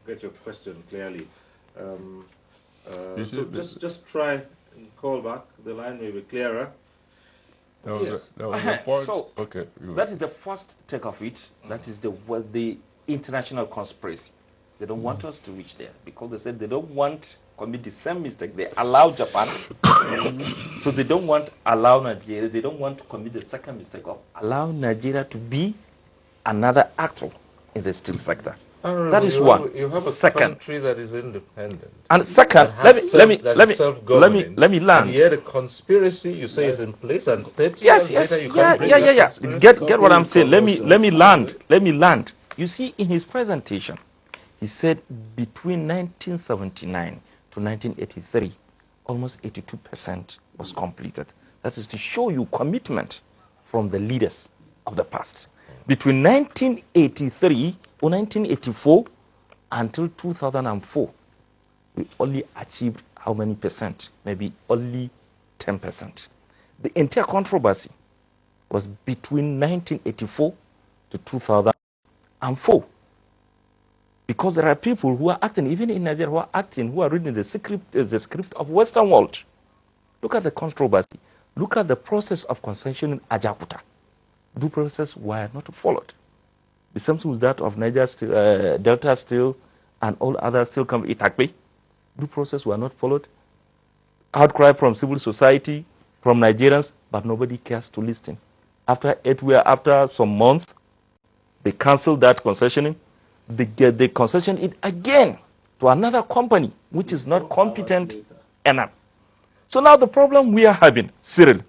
get your question clearly. So just try and call back. The line may be clearer. That was a point. So okay. That is the first take of it. That is the international conspiracy. They don't want us to reach there because they said they don't want to commit the same mistake. They allow Japan, so they don't want allow Nigeria. They don't want to commit the second mistake of allow Nigeria to be another actor in the steel sector. That is one. You have a second country that is independent. And second, let me land. And yet a conspiracy you say is in place, and 30 yes, years later you can't bring that Get what I'm saying. Let me land. You see, in his presentation, he said between 1979 to 1983, almost 82% was completed. That is to show you commitment from the leaders of the past. Between 1983 or 1984 until 2004, we only achieved how many percent? Maybe only 10%. The entire controversy was between 1984 to 2004. Because there are people who are acting, even in Nigeria, who are reading the script of Western world. Look at the controversy. Look at the process of concession in Ajakuta. Due process were not followed. The same thing with that of Niger Steel, Delta Steel, and all other steel companies, Itakpe. Due process were not followed. Outcry from civil society, from Nigerians, but nobody cares to listen. After some months, they cancelled that concessioning. They concession it again to another company, which is not competent enough. So now the problem we are having, Cyril,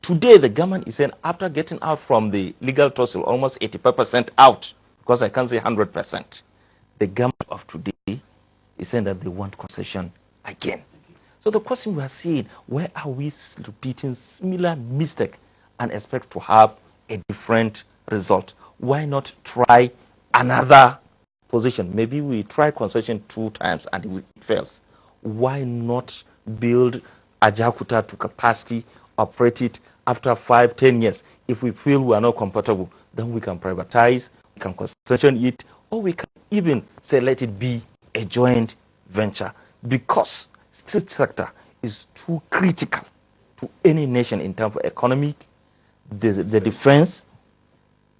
today the government is saying after getting out from the legal tussle, almost 85% out, because I can't say 100%, the government of today is saying that they want concession again. So the question we are seeing, where are we repeating similar mistake and expect to have a different result? Why not try another position? Maybe we try concession 2 times and it fails. Why not build Ajakuta to capacity, operate it after 5-10 years? If we feel we are not comfortable, then we can privatize, we can concession it, or we can even say let it be a joint venture, because steel sector is too critical to any nation in terms of economic, the defense,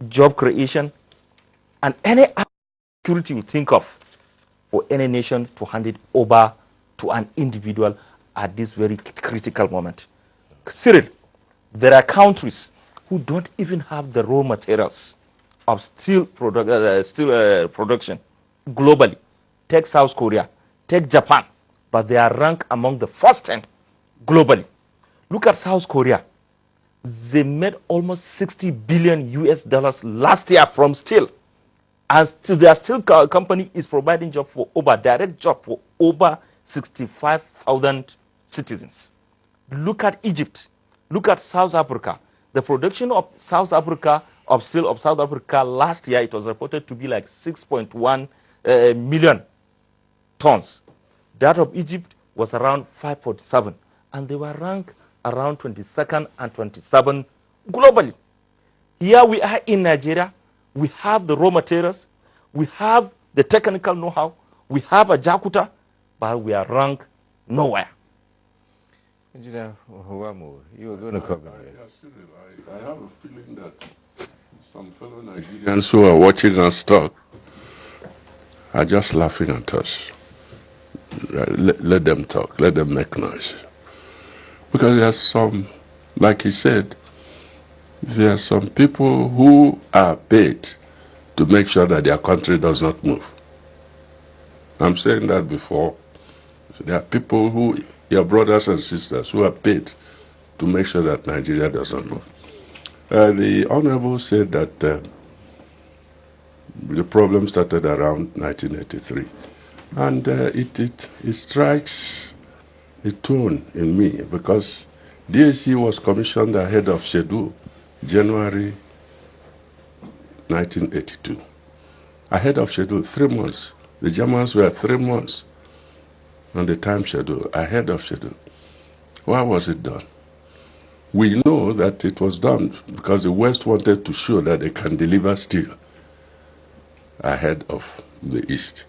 job creation, and any security you think of for any nation to hand it over to an individual at this very critical moment. Cyril, there are countries who don't even have the raw materials of steel production globally. Take South Korea, take Japan, but they are ranked among the first 10 globally. Look at South Korea. They made almost $60 billion last year from steel. And still, their steel company is providing direct job for over 65,000 citizens. Look at Egypt. Look at South Africa. The production of South Africa, of steel of South Africa last year, it was reported to be like 6.1 million tons. That of Egypt was around 5.7. And they were ranked around 22nd and 27 globally. Here we are in Nigeria. We have the raw materials, we have the technical know-how, we have a Ajakuta, but we are ranked nowhere. Engineer Huwamu, you were going to cover it. I have a feeling that some fellow Nigerians who are watching us talk are just laughing at us. Let them talk, let them make noise. Because there are some, like he said, there are some people who are paid to make sure that their country does not move. I'm saying that before. There are people who, your brothers and sisters, who are paid to make sure that Nigeria does not move. The Honorable said that the problem started around 1983. And it strikes a tone in me, because DAC was commissioned ahead of schedule, January 1982. Ahead of schedule, 3 months. The Germans were 3 months on the time schedule, ahead of schedule. Why was it done? We know that it was done because the West wanted to show that they can deliver steel ahead of the East.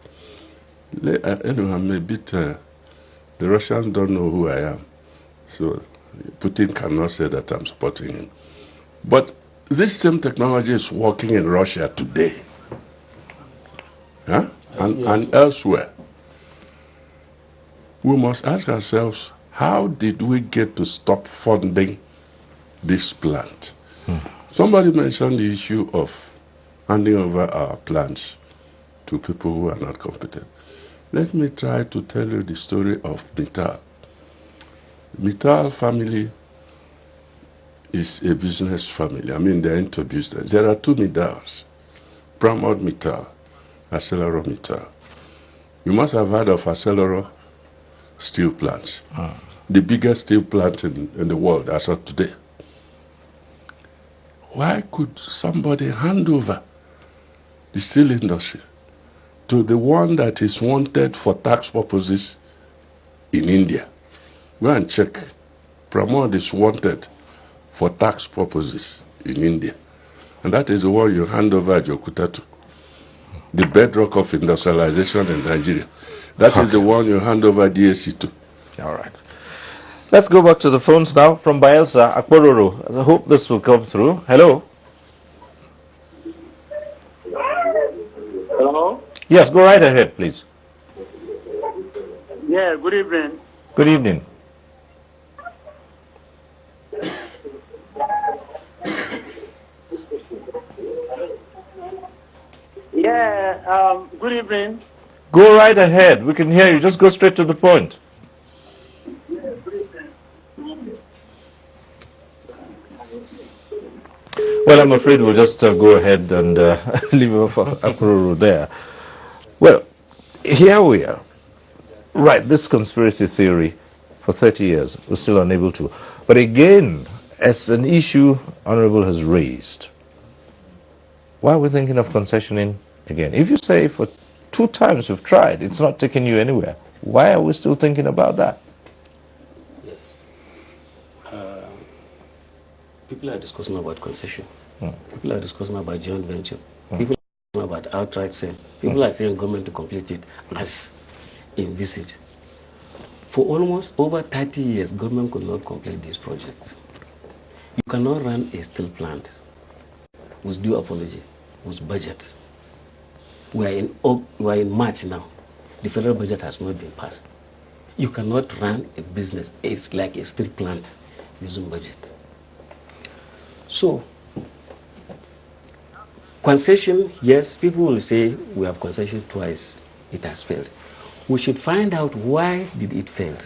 Anyway, I'm a bit, the Russians don't know who I am, so Putin cannot say that I'm supporting him. But this same technology is working in Russia today, huh? and elsewhere. We must ask ourselves, how did we get to stop funding this plant? Somebody mentioned the issue of handing over our plants to people who are not competent. Let me try to tell you the story of Mittal. Mittal family is a business family. I mean, they're into business. There are two Mittals, Pramod Mittal, ArcelorMittal. You must have heard of Arcelor steel plants. The biggest steel plant in the world as of today. Why could somebody hand over the steel industry to the one that is wanted for tax purposes in India? Go and check. Pramod is wanted for tax purposes in India. And that is the one you hand over Ajaokuta to. The bedrock of industrialization in Nigeria. That is the one you hand over DAC to. All right. Let's go back to the phones now from Bayelsa, Akpororo. I hope this will come through. Hello. Hello? Yes, go right ahead, please. Yeah, good evening. Good evening. Yeah, good evening. Go right ahead. We can hear you. Just go straight to the point. Well, I'm afraid we'll just go ahead and leave Akpororo there. Well, here we are. Right, this conspiracy theory for 30 years, we're still unable to. But again, as an issue Honorable has raised, why are we thinking of concessioning again? If you say for 2 times we've tried, it's not taking you anywhere, why are we still thinking about that? Yes. People are discussing about concession. People are discussing about joint venture. People are discussing about outright sale. People are saying government to complete it as envisaged. For almost over 30 years, government could not complete this project. You cannot run a steel plant with due apology, with budget. We are in March now. The federal budget has not been passed. You cannot run a business. It's like a steel plant using budget. So, concession, yes, people will say we have concession twice. It has failed. We should find out why did it fail.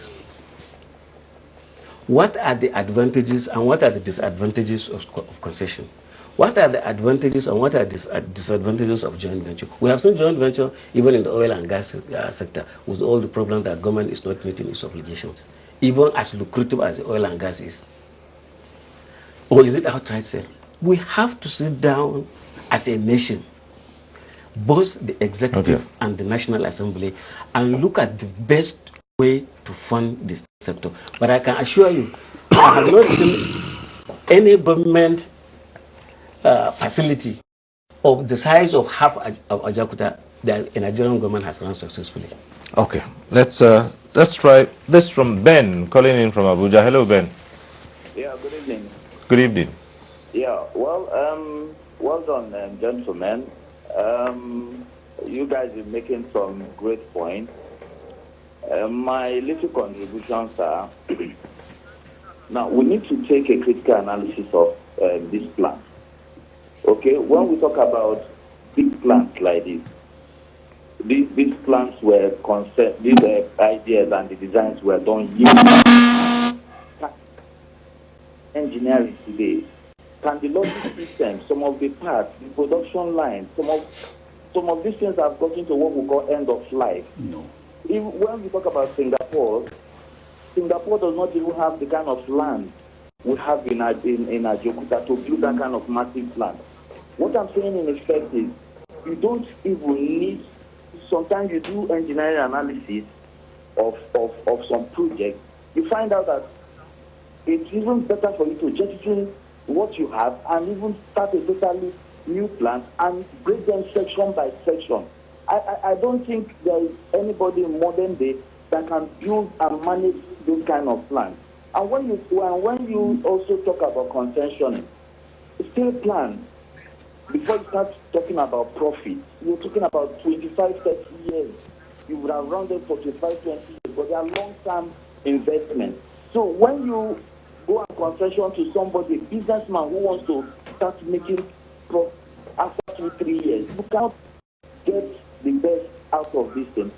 What are the advantages and what are the disadvantages of concession? What are the advantages and what are the disadvantages of joint venture? We have seen joint venture even in the oil and gas sector with all the problems that government is not meeting its obligations, even as lucrative as the oil and gas is. Or is it outright sale? We have to sit down as a nation, both the executive and the National Assembly, and look at the best way to fund this sector. But I can assure you, I have not seen any government facility of the size of half of Ajaokuta that a Nigerian government has run successfully. Okay, let's try this from Ben, calling in from Abuja. Hello, Ben. Yeah, good evening. Good evening. Yeah, well done, gentlemen. You guys are making some great points. My little contributions are, now we need to take a critical analysis of this plant. Okay, when we talk about big plants like this, these plants were concept, these ideas and the designs were done using engineering today. Can the logic system, some of the parts, the production line, some of these things have gotten to what we call end of life. No. When we talk about Singapore does not even have the kind of land we have in Ajaokuta to build that kind of massive plant. What I'm saying in effect is, you don't even need, sometimes you do engineering analysis of some project, you find out that it's even better for you to jettison what you have and even start a totally new plants and break them section by section. I don't think there is anybody in modern day that can build and manage those kind of plants. And when you also talk about contention, steel plan, before you start talking about profit, you're talking about 25, 30 years. You would have rounded for 25, 20 years, but they are long-term investments. So when you go and concession to somebody, a businessman who wants to start making profit after 2, 3 years, you cannot get the best out of this thing.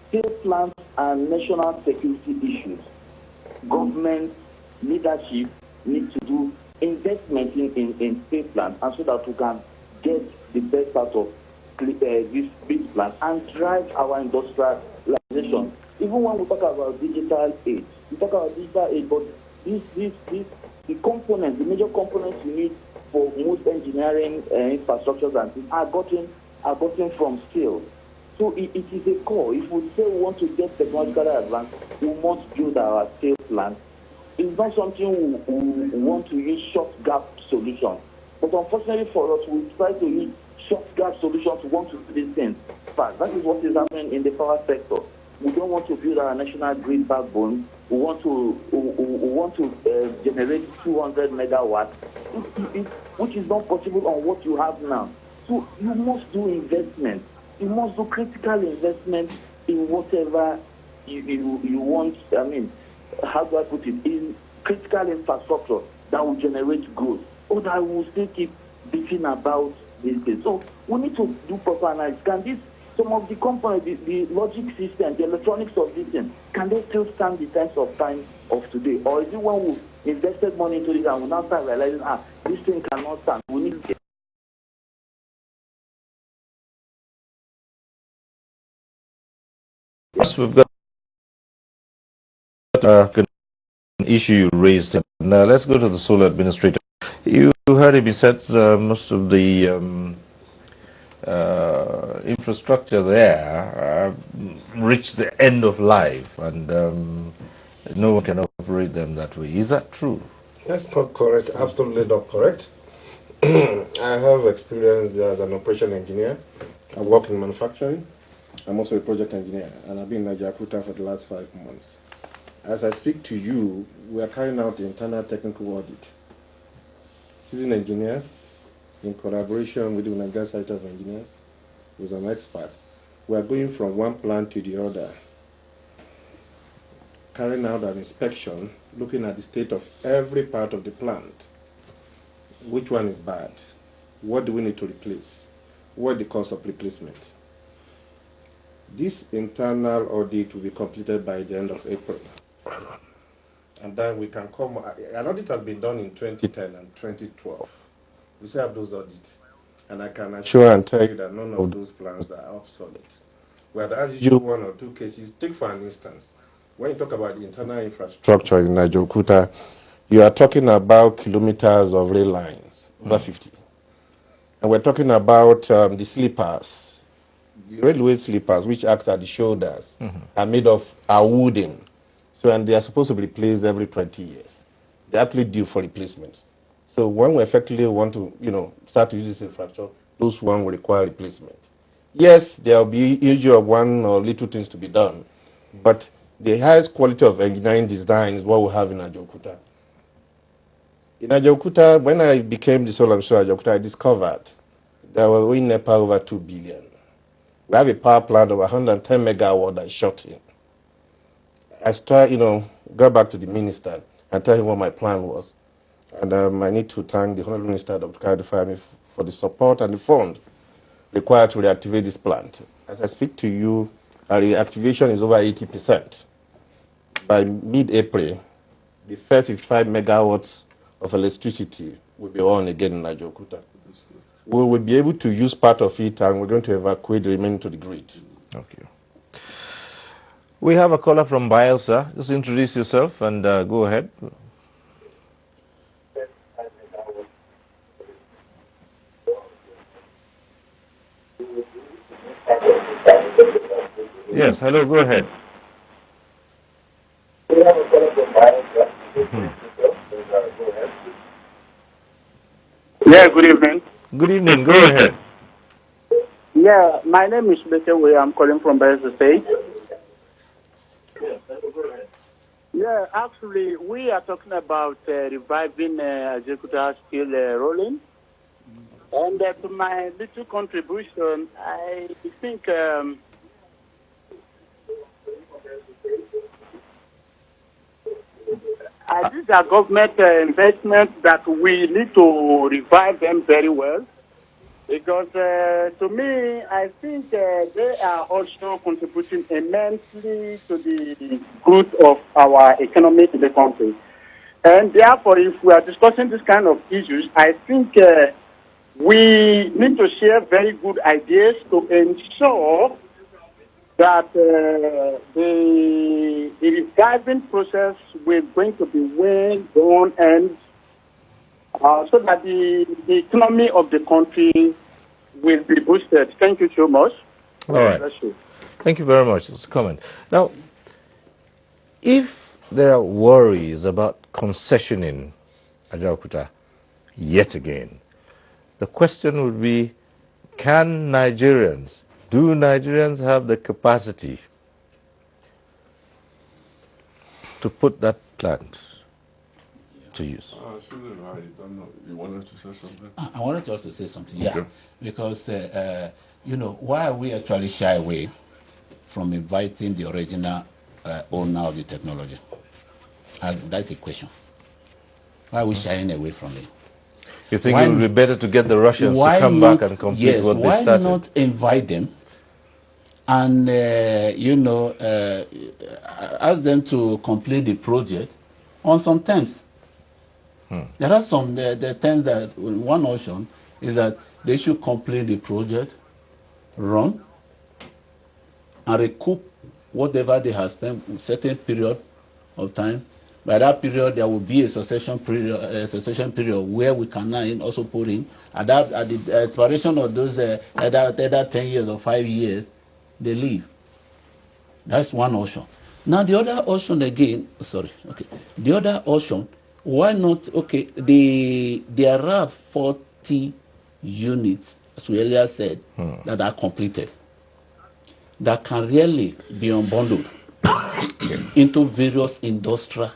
Steel plants and national security issues. Government leadership needs to do investment in steel plants, and so that we can get the best out of this plant and drive our industrialization. Even when we talk about digital age, but the components, the major components you need for most engineering infrastructures and things are gotten from steel. So it is a core. If we say we want to get technologically advanced, we must build our steel plant. It's not something we want to use short gap solutions. But unfortunately for us, we try to use short gap solutions to want to do these things fast. That is what is happening in the power sector. We don't want to build our national grid backbone. We want to generate 200 megawatts, which is not possible on what you have now. So you must do investment. You must do critical investment in whatever you want. I mean, how do I put it? In critical infrastructure that will generate growth, or that will still keep beating about these things. So we need to do proper analysis. Can some of the components, the logic system, the electronics of this thing, can they still stand the test of time of today? Or is it when we invested money into this and we now start realizing, this thing cannot stand? We need to get. Yes, we've got an issue you raised. Now let's go to the solar administrator. You heard him. He said most of the infrastructure there reached the end of life, and no one can operate them that way. Is that true? That's not correct. Absolutely not correct. I have experience as an operation engineer. I work in manufacturing. I'm also a project engineer, and I've been in Ajaokuta for the last 5 months. As I speak to you, we are carrying out the internal technical audit. Seasoned engineers, in collaboration with the United Site of Engineers, with an expert, we are going from one plant to the other, carrying out an inspection, looking at the state of every part of the plant. Which one is bad? What do we need to replace? What is the cost of replacement? This internal audit will be completed by the end of April. And then we can come. An audit has been done in 2010 and 2012. We still have those audits. And I can assure and tell you that none of those plans are obsolete. Where as usual, 1 or 2 cases, take for an instance, when you talk about the internal infrastructure in Ajaokuta, you are talking about kilometers of rail lines, over 50. And we're talking about the sleepers. The railway sleepers, which act at the shoulders, are made of wooden. So, and they are supposed to be replaced every 20 years. They're actually due for replacement. So when we effectively want to, start to use this infrastructure, those ones will require replacement. Yes, there will be issue of 1 or little things to be done, but the highest quality of engineering design is what we have in Ajaokuta. In Ajaokuta, when I became the sole administrator of Ajaokuta, I discovered that we were in NEPA over 2 billion. We have a power plant of 110 megawatt that is shut in. I start, go back to the minister and tell him what my plan was. And I need to thank the Honorable Minister, Dr. Kayode Fayemi, for the support and the fund required to reactivate this plant. As I speak to you, our reactivation is over 80%. By mid-April, the first 55 megawatts of electricity will be on again in Ajaokuta. We will be able to use part of it, and we're going to evacuate the remaining to the grid. Okay. We have a caller from Bielsa. Just introduce yourself and go ahead. Yes, hello, go ahead. Yeah, good evening. Good evening. Go ahead. Yeah, my name is Bekewe. I'm calling from Bayelsa State. Yeah, actually, we are talking about reviving Ajaokuta still rolling. And to my little contribution, I think these are government investments that we need to revive them very well. Because to me, I think they are also contributing immensely to the growth of our economy in the country. And therefore, if we are discussing this kind of issues, I think we need to share very good ideas to ensure that the reviving process will going to be well done and so that the economy of the country will be boosted. Thank you so much. All right. Thank you very much. It's a comment. Now, if there are worries about concessioning Ajaokuta yet again, the question would be, do Nigerians have the capacity to put that plant to use? You wanted to say something? I wanted just to say something, yeah. Okay. Because, you know, why are we actually shy away from inviting the original owner of the technology? That's the question. Why are we shying away from it? You think it would be better to get the Russians to come back and complete what they started? Why not invite them and, you know, ask them to complete the project on some terms? There are some the terms that one option is that they should complete the project, run, and recoup whatever they have spent a certain period of time. By that period, there will be a succession period where we can now also put in. At the expiration of those either 10 years or 5 years, they leave. That's one option. Now the other option again, the other option, why not, there are 40 units, as we earlier said, that are completed, that can really be unbundled into various industrial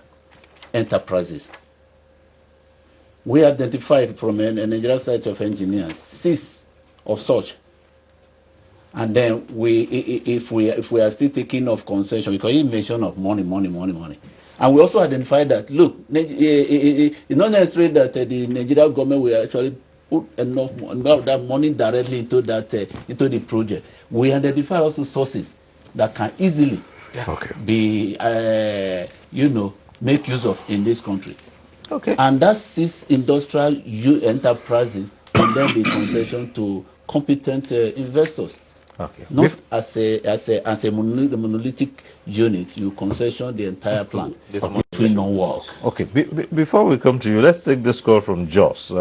enterprises. We identified from a Nigerian site of engineers 6 of such. And then if we are still taking off concession, because he mentioned of money. And we also identified that, look, it's not necessary that the Nigerian government will actually put enough of that money directly into the project. We identify also sources that can easily be, you know, make use of in this country. And that 6 industrial enterprises can then be concession to competent investors. Not as a monolithic unit, you concession the entire plant. It will not work. Before we come to you, let's take this call from Jos.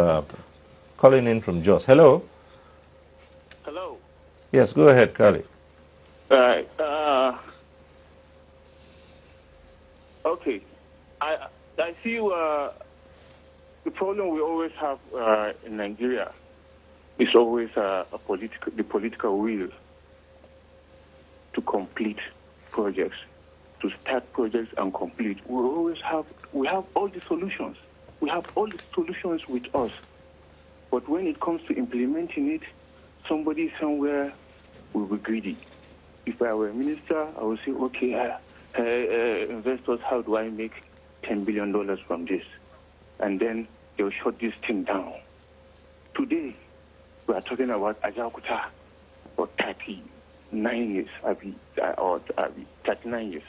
Calling in from Jos. Hello. Hello. Yes, go ahead, Kali. Right. Okay. I feel the problem we always have in Nigeria is always the political will to complete projects, to start projects and complete. We have all the solutions. We have all the solutions with us. But when it comes to implementing it, somebody somewhere will be greedy. If I were a minister, I would say, okay, investors, how do I make $10 billion from this? And then they'll shut this thing down. Today, we are talking about Ajaokuta for 39 years, or 39 years.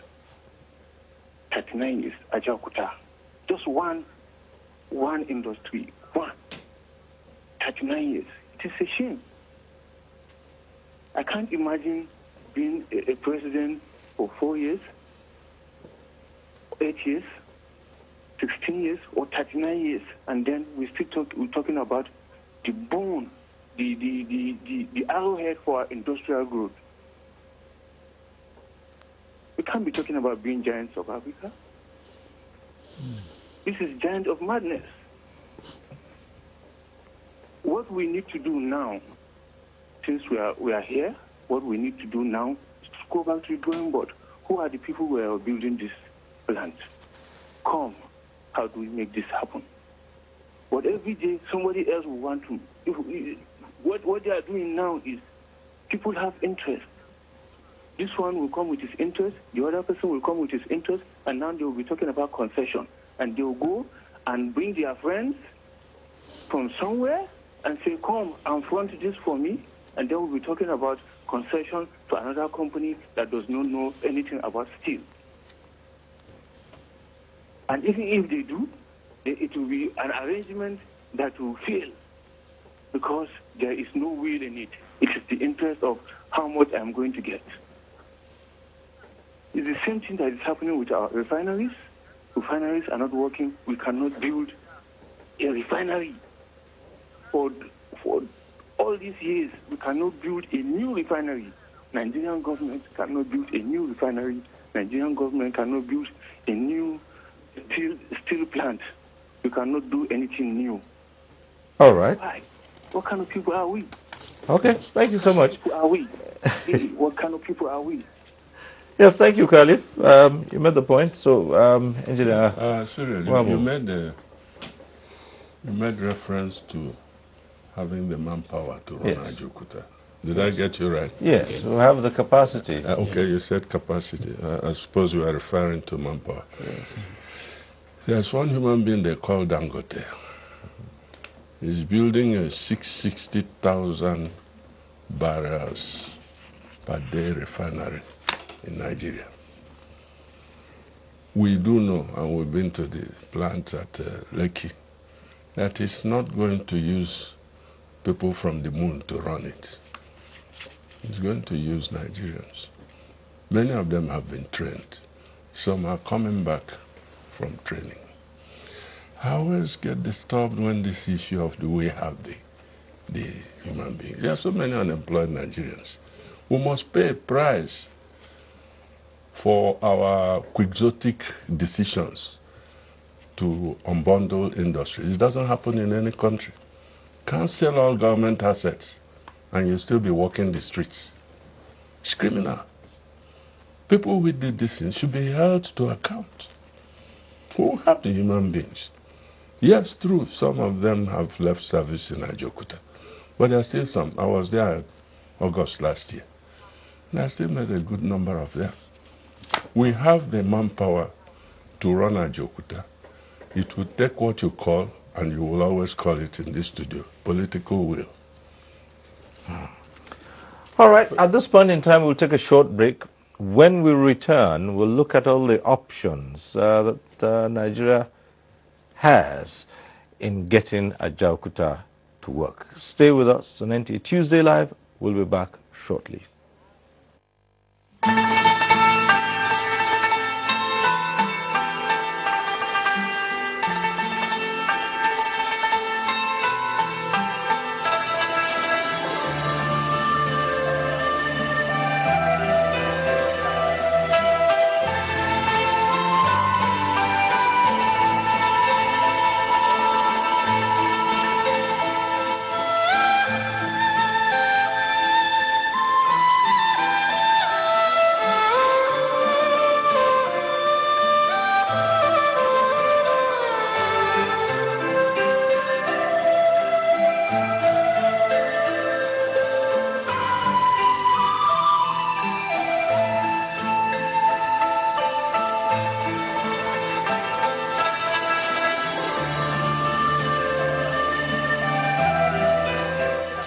39 years, Ajaokuta. Just one industry, 39 years. It is a shame. I can't imagine being a president for 4 years, 8 years, 16 years, or 39 years, and then we're talking about the bone, the arrowhead for our industrial growth. We can't be talking about being giants of Africa. This is giant of madness. what we need to do now, since we are here, what we need to do now is to go back to the drawing board. Who are the people who are building this plant? Come, how do we make this happen? But every day, somebody else will want to. What they are doing now is people have interest. This one will come with his interest, the other person will come with his interest, and now they will be talking about concession. And they will go and bring their friends from somewhere and say, come and front this for me. And then we'll be talking about concession to another company that does not know anything about steel. And even if they do, it will be an arrangement that will fail because there is no will in it. It is the interest of how much I'm going to get. It's the same thing that is happening with our refineries. Refineries are not working. We cannot build a refinery. For all these years, we cannot build a new refinery. Nigerian government cannot build a new refinery. Nigerian government cannot build a new steel plant. We cannot do anything new. All right. Why? What kind of people are we? Okay, thank you so much. What are we? What kind of people are we? Yes, thank you, Khalif. You made the point. So, Engineer... Sorry, you made reference to having the manpower to run Ajaokuta. Did I get you right? Yes, we have the capacity. Okay, you said capacity. I suppose you are referring to manpower. There's one human being they call Dangote. He's building a 660,000 barrels per day refinery in Nigeria. We do know, and we've been to the plant at Lekki, that it's not going to use people from the moon to run it. It's going to use Nigerians. Many of them have been trained. Some are coming back from training. I always get disturbed when this issue of the we have the human beings. There are so many unemployed Nigerians. We must pay a price for our quixotic decisions to unbundle industries. It doesn't happen in any country. Can't sell all government assets and you'll still be walking the streets. It's criminal. People who did this thing should be held to account. Who have the human beings? Yes, true, some of them have left service in Ajaokuta. But there are still some. I was there in August last year. And I still met a good number of them. We have the manpower to run Ajaokuta. It would take what you call, and you will always call it in this studio, political will. All right, at this point in time, we'll take a short break. When we return, we'll look at all the options that Nigeria has in getting Ajaokuta to work. Stay with us on NTA Tuesday Live. We'll be back shortly.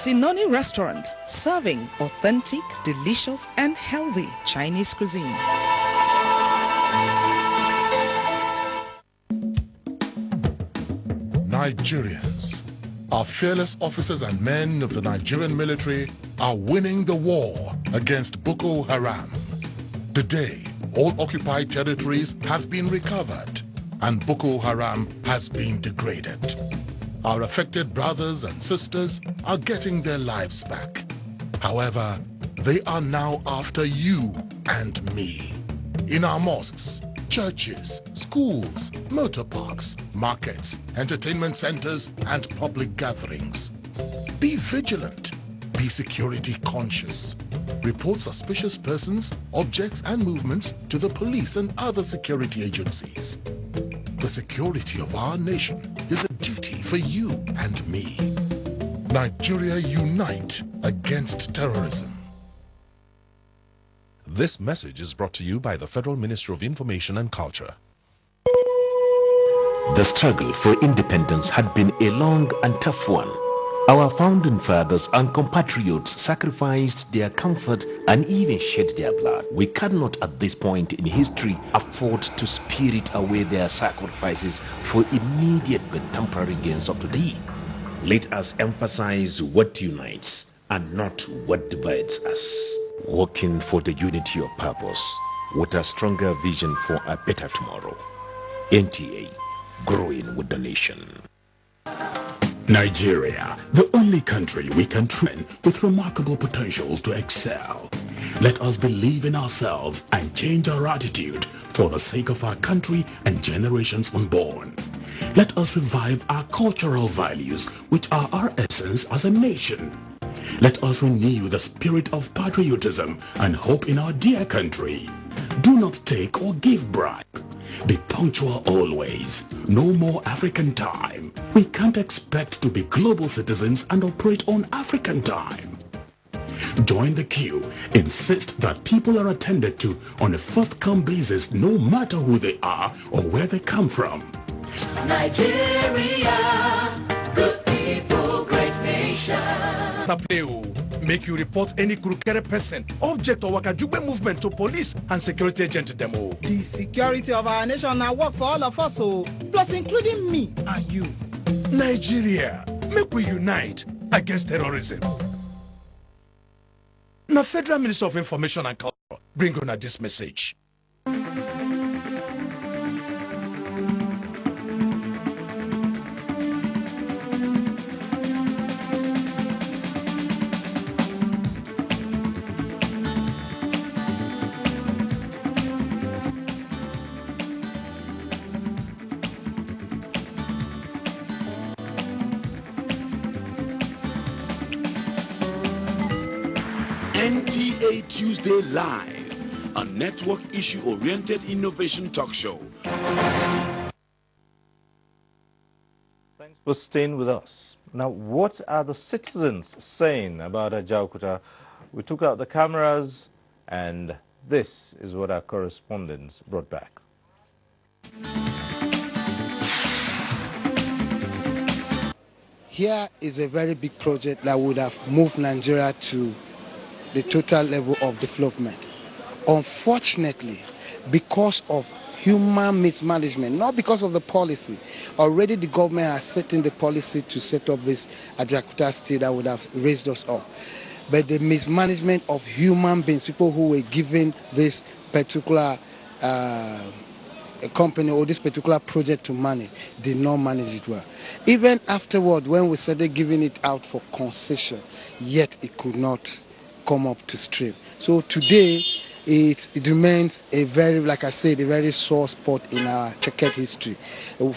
Sinoni Restaurant, serving authentic, delicious and healthy Chinese cuisine. Nigerians, our fearless officers and men of the Nigerian military are winning the war against Boko Haram. Today, all occupied territories have been recovered and Boko Haram has been degraded. Our affected brothers and sisters are getting their lives back. However, they are now after you and me. In our mosques, churches, schools, motor parks, markets, entertainment centers, and public gatherings. Be vigilant. Be security conscious. Report suspicious persons, objects and movements to the police and other security agencies. The security of our nation is a duty for you and me. Nigeria unite against terrorism. This message is brought to you by the Federal Ministry of Information and Culture. The struggle for independence had been a long and tough one. Our founding fathers and compatriots sacrificed their comfort and even shed their blood. We cannot at this point in history afford to spirit away their sacrifices for immediate but temporary gains of today. Let us emphasize what unites and not what divides us. Working for the unity of purpose with a stronger vision for a better tomorrow. NTA, growing with the nation. Nigeria, the only country we can train with remarkable potentials to excel. Let us believe in ourselves and change our attitude for the sake of our country and generations unborn. Let us revive our cultural values, which are our essence as a nation. Let us renew the spirit of patriotism and hope in our dear country. Do not take or give bribe. Be punctual always. No more African time. We can't expect to be global citizens and operate on African time. Join the queue. Insist that people are attended to on a first-come basis, no matter who they are or where they come from. Nigeria, good people, great nation. Make you report any crooked person, object or wakajube movement to police and security agent demo. The security of our nation now work for all of us, plus including me and you. Nigeria, make we unite against terrorism. Now, Federal Minister of Information and Culture bring on this message. NTA Tuesday Live, a network issue-oriented innovation talk show. Thanks for staying with us. Now, what are the citizens saying about Ajaokuta? We took out the cameras, and this is what our correspondents brought back. Here is a very big project that would have moved Nigeria to the total level of development. Unfortunately, because of human mismanagement, not because of the policy, already the government has set in the policy to set up this Ajaokuta state that would have raised us up. But the mismanagement of human beings, people who were given this particular company or this particular project to manage, did not manage it well. Even afterward, when we started giving it out for concession, yet it could not come up to stream. So today, it remains a very, like I said, a very sore spot in our checkered history.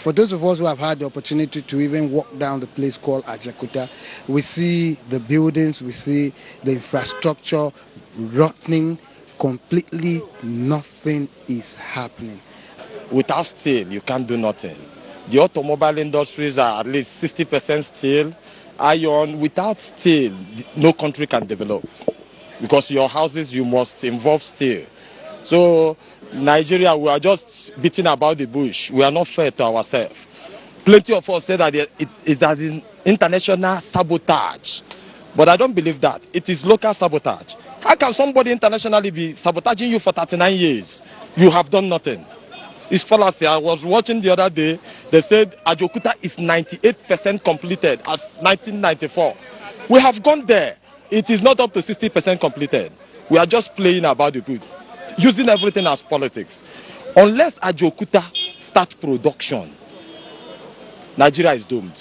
For those of us who have had the opportunity to even walk down the place called Ajaokuta, we see the buildings, we see the infrastructure rotting completely. Nothing is happening. Without steel, you can't do nothing. The automobile industries are at least 60% steel. Iron, without steel, no country can develop. Because your houses, you must involve steel. So, Nigeria, we are just beating about the bush. We are not fair to ourselves. Plenty of us say that it is an international sabotage. But I don't believe that. It is local sabotage. How can somebody internationally be sabotaging you for 39 years? You have done nothing. It's fallacy. I was watching the other day. They said Ajaokuta is 98% completed as 1994. We have gone there. It is not up to 60% completed. We are just playing about the good, using everything as politics. Unless Ajaokuta starts production, Nigeria is doomed.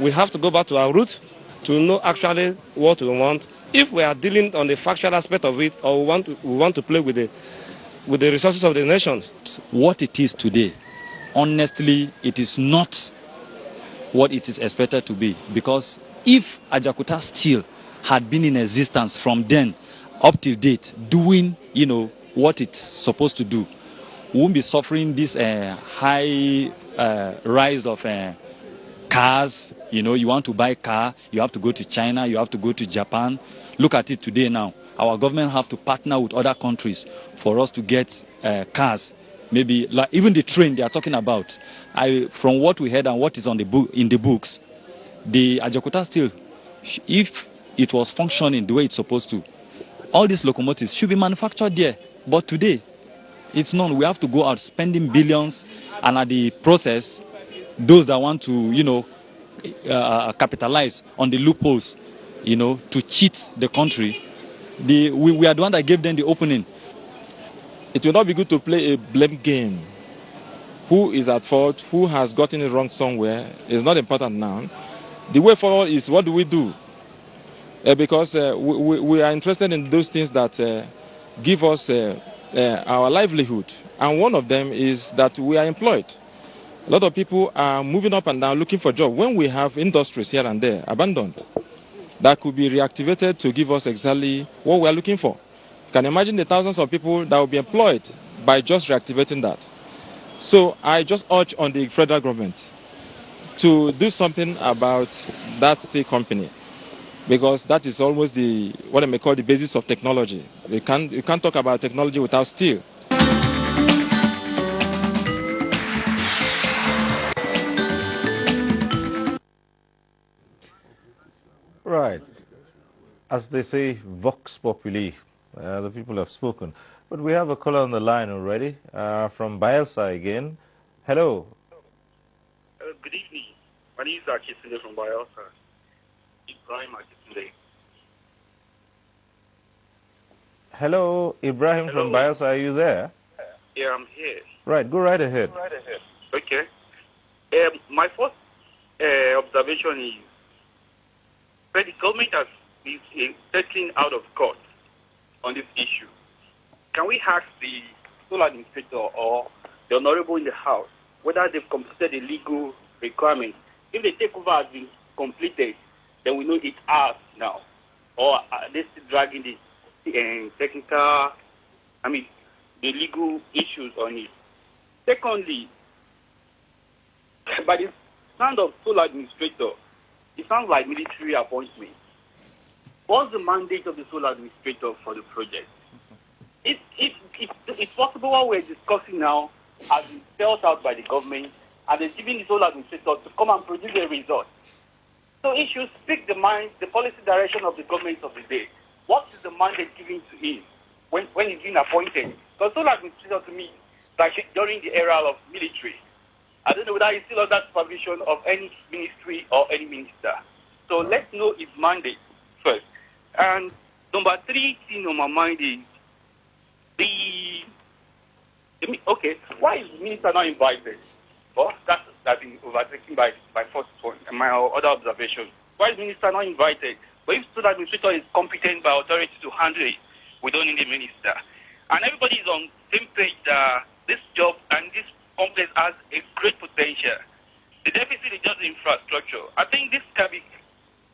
We have to go back to our roots to know actually what we want. If we are dealing on the factual aspect of it, or we want to play with the resources of the nations. What it is today, honestly, it is not what it is expected to be, because if Ajaokuta Steel had been in existence from then up till date, doing, you know, what it's supposed to do, we won't be suffering this high rise of cars. You know, you want to buy a car, you have to go to China, you have to go to Japan. Look at it today now. Our government have to partner with other countries for us to get cars. Maybe like even the train they are talking about. From what we heard and what is on the in the books, the Ajaokuta Steel, if it was functioning the way it's supposed to, all these locomotives should be manufactured there. But today, it's none. We have to go out spending billions, and at the process, those that want to, you know, capitalize on the loopholes, you know, to cheat the country, we are the one that gave them the opening. It will not be good to play a blame game. Who is at fault, who has gotten it wrong somewhere, is not important now. The way forward is what do we do? Because we are interested in those things that give us our livelihood. And one of them is that we are employed. A lot of people are moving up and down looking for jobs. When we have industries here and there abandoned, that could be reactivated to give us exactly what we are looking for. You can imagine the thousands of people that will be employed by just reactivating that. So I just urge on the federal government to do something about that steel company, because that is almost what I may call the basis of technology. You can't talk about technology without steel. Right. As they say, vox populi. The people have spoken. But we have a caller on the line already from Bayelsa again. Hello. Good evening. My name is Akitunde from Bayelsa. Ibrahim Akitunde. Hello, Ibrahim from Bayelsa. Are you there? Yeah, I'm here. Right. Go right ahead. Okay. My first observation is that the government has been settling out of court on this issue. Can we ask the sole administrator or the honorable in the House whether they've completed the legal requirements? If the takeover has been completed, then we know it's ours now. Or are they still dragging the technical, the legal issues on it? Secondly, by the sound of sole administrator, it sounds like military appointment. What's the mandate of the sole administrator for the project? It's possible what we're discussing now has been spelled out by the government, and they're giving the sole administrator to come and produce a result. So it should speak the policy direction of the government of the day. What is the mandate given to him when he's being appointed? Because sole administrator to me, like during the era of military, I don't know whether he's still under supervision of any ministry or any minister. So let's know his mandate first. And number three thing on my mind is why is the minister not invited? Well, that's been overtaken by first point and my other observation. Why is the minister not invited? But if the administrator is competent by authority to handle it, we don't need a minister. And everybody is on the same page that this job and this complex has a great potential. The deficit is just the infrastructure. I think this can be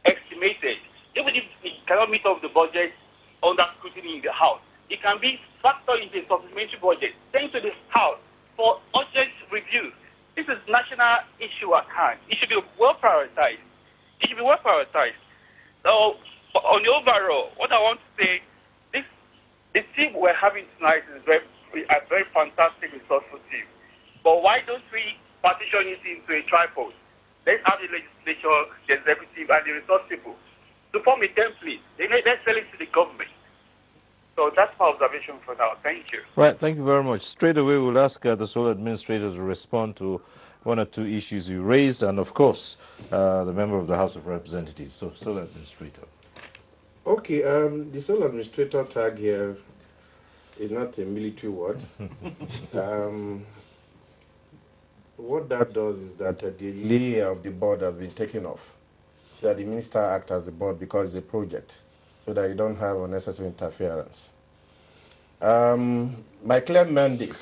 estimated. Even if it cannot meet up the budget under scrutiny in the House, it can be factored into a supplementary budget, sent to the House for urgent review. This is national issue at hand. It should be well prioritized. So, on the overall, what I want to say, the team we're having tonight is a very fantastic, resourceful team. But why don't we partition it into a tripod? Let's have the legislature, the executive, and the resource people to form a template. Let's sell it to the government. So that's my observation for now. Thank you. Right, thank you very much. Straight away, we'll ask the sole administrator to respond to one or two issues you raised, and of course, the member of the House of Representatives. So, sole administrator. Okay, the sole administrator tag here is not a military word. What that does is that the layer of the board has been taken off, so that the minister acts as the board because it's a project, so that you don't have unnecessary interference. My clear mandate,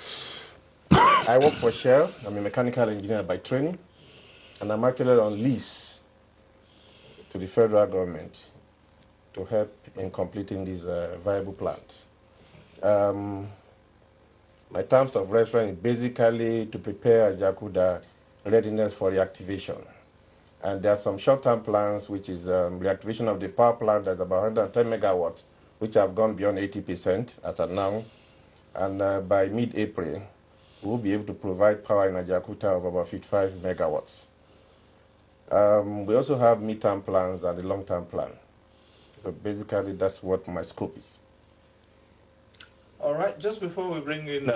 I work for Shell. I'm a mechanical engineer by training, and I'm actually on lease to the federal government to help in completing this viable plant. My terms of reference is basically to prepare Ajaokuta readiness for reactivation. And there are some short-term plans, which is reactivation of the power plant that's about 110 megawatts, which have gone beyond 80% as of now. And by mid-April, we'll be able to provide power in Ajaokuta of about 55 megawatts. We also have mid-term plans and a long-term plan. So basically, that's what my scope is. All right, just before we bring in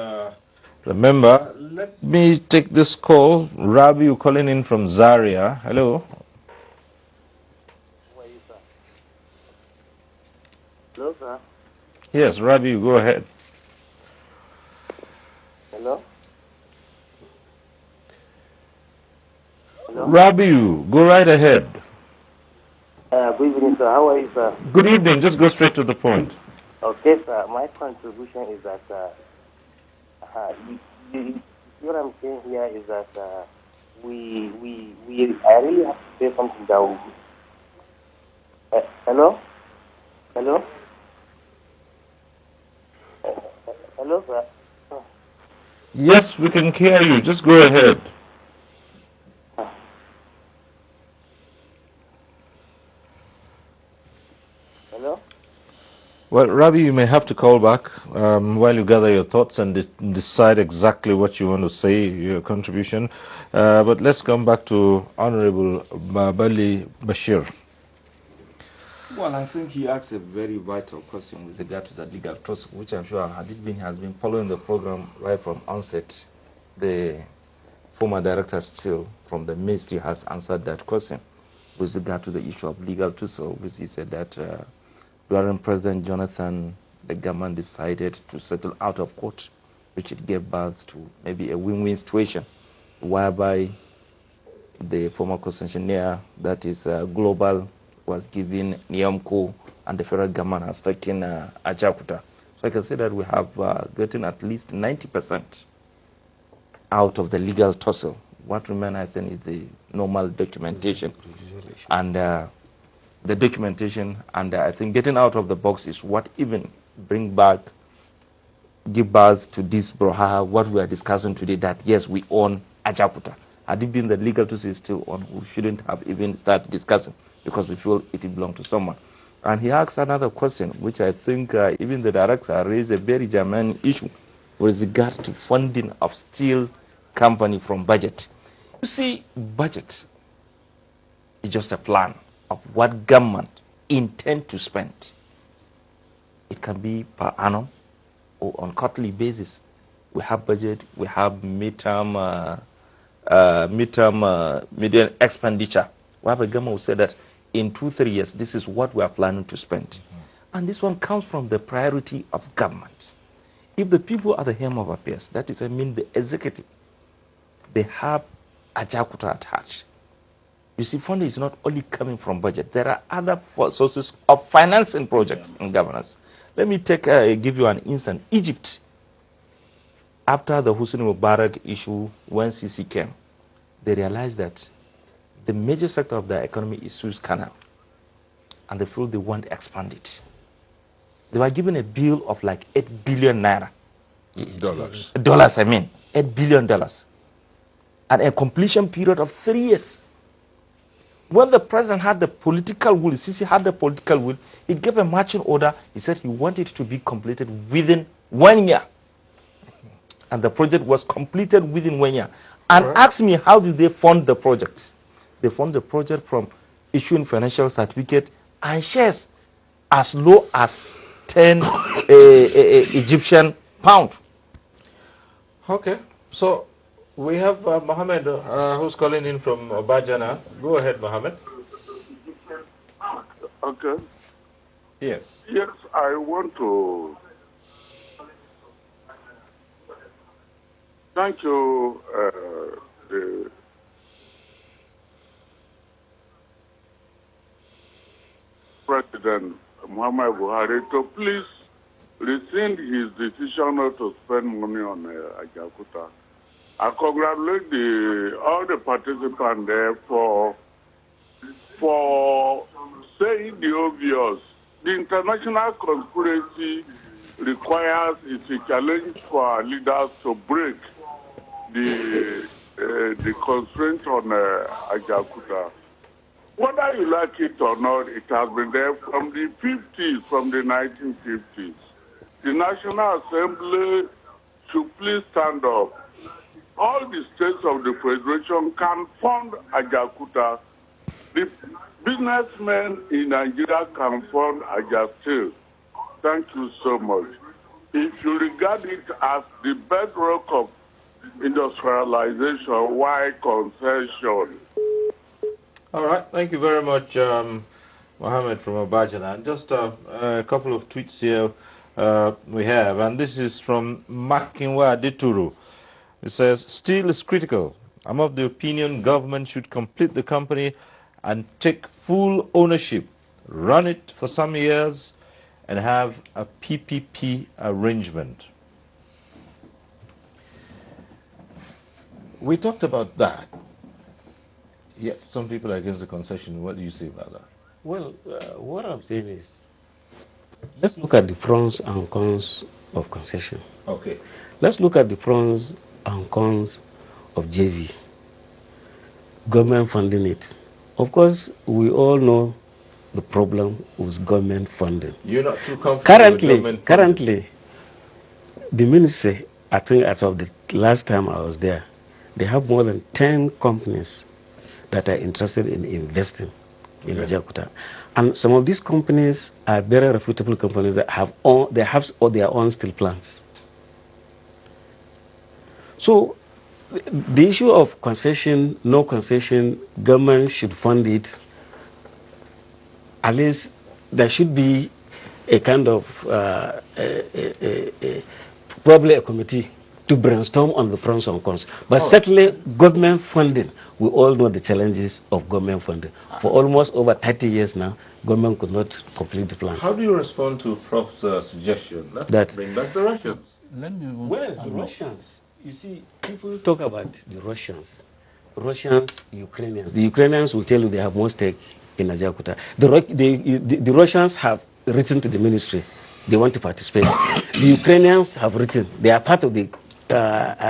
remember, let me take this call. Rabi, you calling in from Zaria. Hello. Hello, sir. Yes, Rabi, go ahead. Hello. Hello. Rabi, go right ahead. Good evening, sir. How are you, sir? Good evening. Just go straight to the point. Okay, sir. My contribution is that what I'm saying here is that I really have to say something that hello? Hello? Hello, sir? Yes, we can hear you. Just go ahead. Hello? Well, Rabi, you may have to call back while you gather your thoughts and decide exactly what you want to say, your contribution. But let's come back to Honorable Bali Bashir. Well, I think he asked a very vital question with regard to the legal trust, which I'm sure Hadid Bin has been following the program right from onset. The former director still from the ministry has answered that question with regard to the issue of legal trust, which he said that during President Jonathan, the government decided to settle out of court, which it gave birth to maybe a win-win situation, whereby the former concessionaire, that is Global, was given Niamco, and the federal government has taken Ajaokuta. So I can say that we have gotten at least 90% out of the legal tussle. What remains, I think, is the normal documentation. And the documentation, and I think getting out of the box is what even give birth to this brouhaha, what we are discussing today, that yes, we own Ajaokuta. Had it been the legal to is still on, we shouldn't have even started discussing, because we feel it belongs to someone. And he asked another question, which I think even the director raised a very germane issue with regard to funding of steel company from budget. You see, budget is just a plan of what government intend to spend. It can be per annum or on quarterly basis. We have budget, we have medium expenditure. Where the government will say that in 2-3 years, this is what we are planning to spend. And this one comes from the priority of government. If the people are the helm of affairs, that is, I mean the executive, they have Ajaokuta attached. You see, funding is not only coming from budget. There are other sources of financing projects in governance. Let me give you an instance. Egypt, after the Hosni Mubarak issue, when Sisi came, they realized that the major sector of their economy is Suez Canal, and they feel they want to expand it. They were given a bill of like 8 billion naira. Dollars, I mean. $8 billion. And a completion period of 3 years. When the president had the political will, Sisi had the political will, he gave a marching order. He said he wanted it to be completed within 1 year. And the project was completed within 1 year. And ask me, how did they fund the project? They fund the project from issuing financial certificate and shares as low as 10 Egyptian pound. Okay, so we have Mohammed who's calling in from Bajana. Go ahead, Mohammed. Okay. Yes. Yes, I want to thank you, the President Muhammad Buhari, to please rescind his decision not to spend money on Ajaokuta. I congratulate all the participants there for for saying the obvious. The international conspiracy requires it's a challenge for our leaders to break the constraint on Ajaokuta. Whether you like it or not, it has been there from the 50s, from the 1950s. The National Assembly should please stand up. All the states of the Federation can fund Ajaokuta. The businessmen in Nigeria can fund Ajasteel. Thank you so much. If you regard it as the bedrock of industrialization, why concession? All right, thank you very much, Mohammed from Obajana. Just a couple of tweets here we have, and this is from Makinwa Adituru. It says, steel is critical. I'm of the opinion government should complete the company and take full ownership, run it for some years, and have a PPP arrangement. We talked about that. Yet some people are against the concession. What do you say about that? Well, what I'm saying is, let's look at the pros and cons of concession. Okay. Let's look at the pros and cons of JV. Government funding it. Of course, we all know the problem with government funding. You're not too comfortable with government Currently, the ministry, I think as of the last time I was there, they have more than 10 companies that are interested in investing in Ajaokuta. And some of these companies are very reputable companies that have their own steel plants. So the issue of concession, no concession, government should fund it. At least there should be a kind of probably a committee to brainstorm on the pros and cons. But certainly government funding, we all know the challenges of government funding. For almost over 30 years now, government could not complete the plan. How do you respond to Prof's suggestion? Let's bring back the Russians. Well, the Russians, you see, people talk about the Russians, Ukrainians. The Ukrainians will tell you they have more stake in Ajaokuta. The Russians have written to the ministry. They want to participate. The Ukrainians have written. They are part of the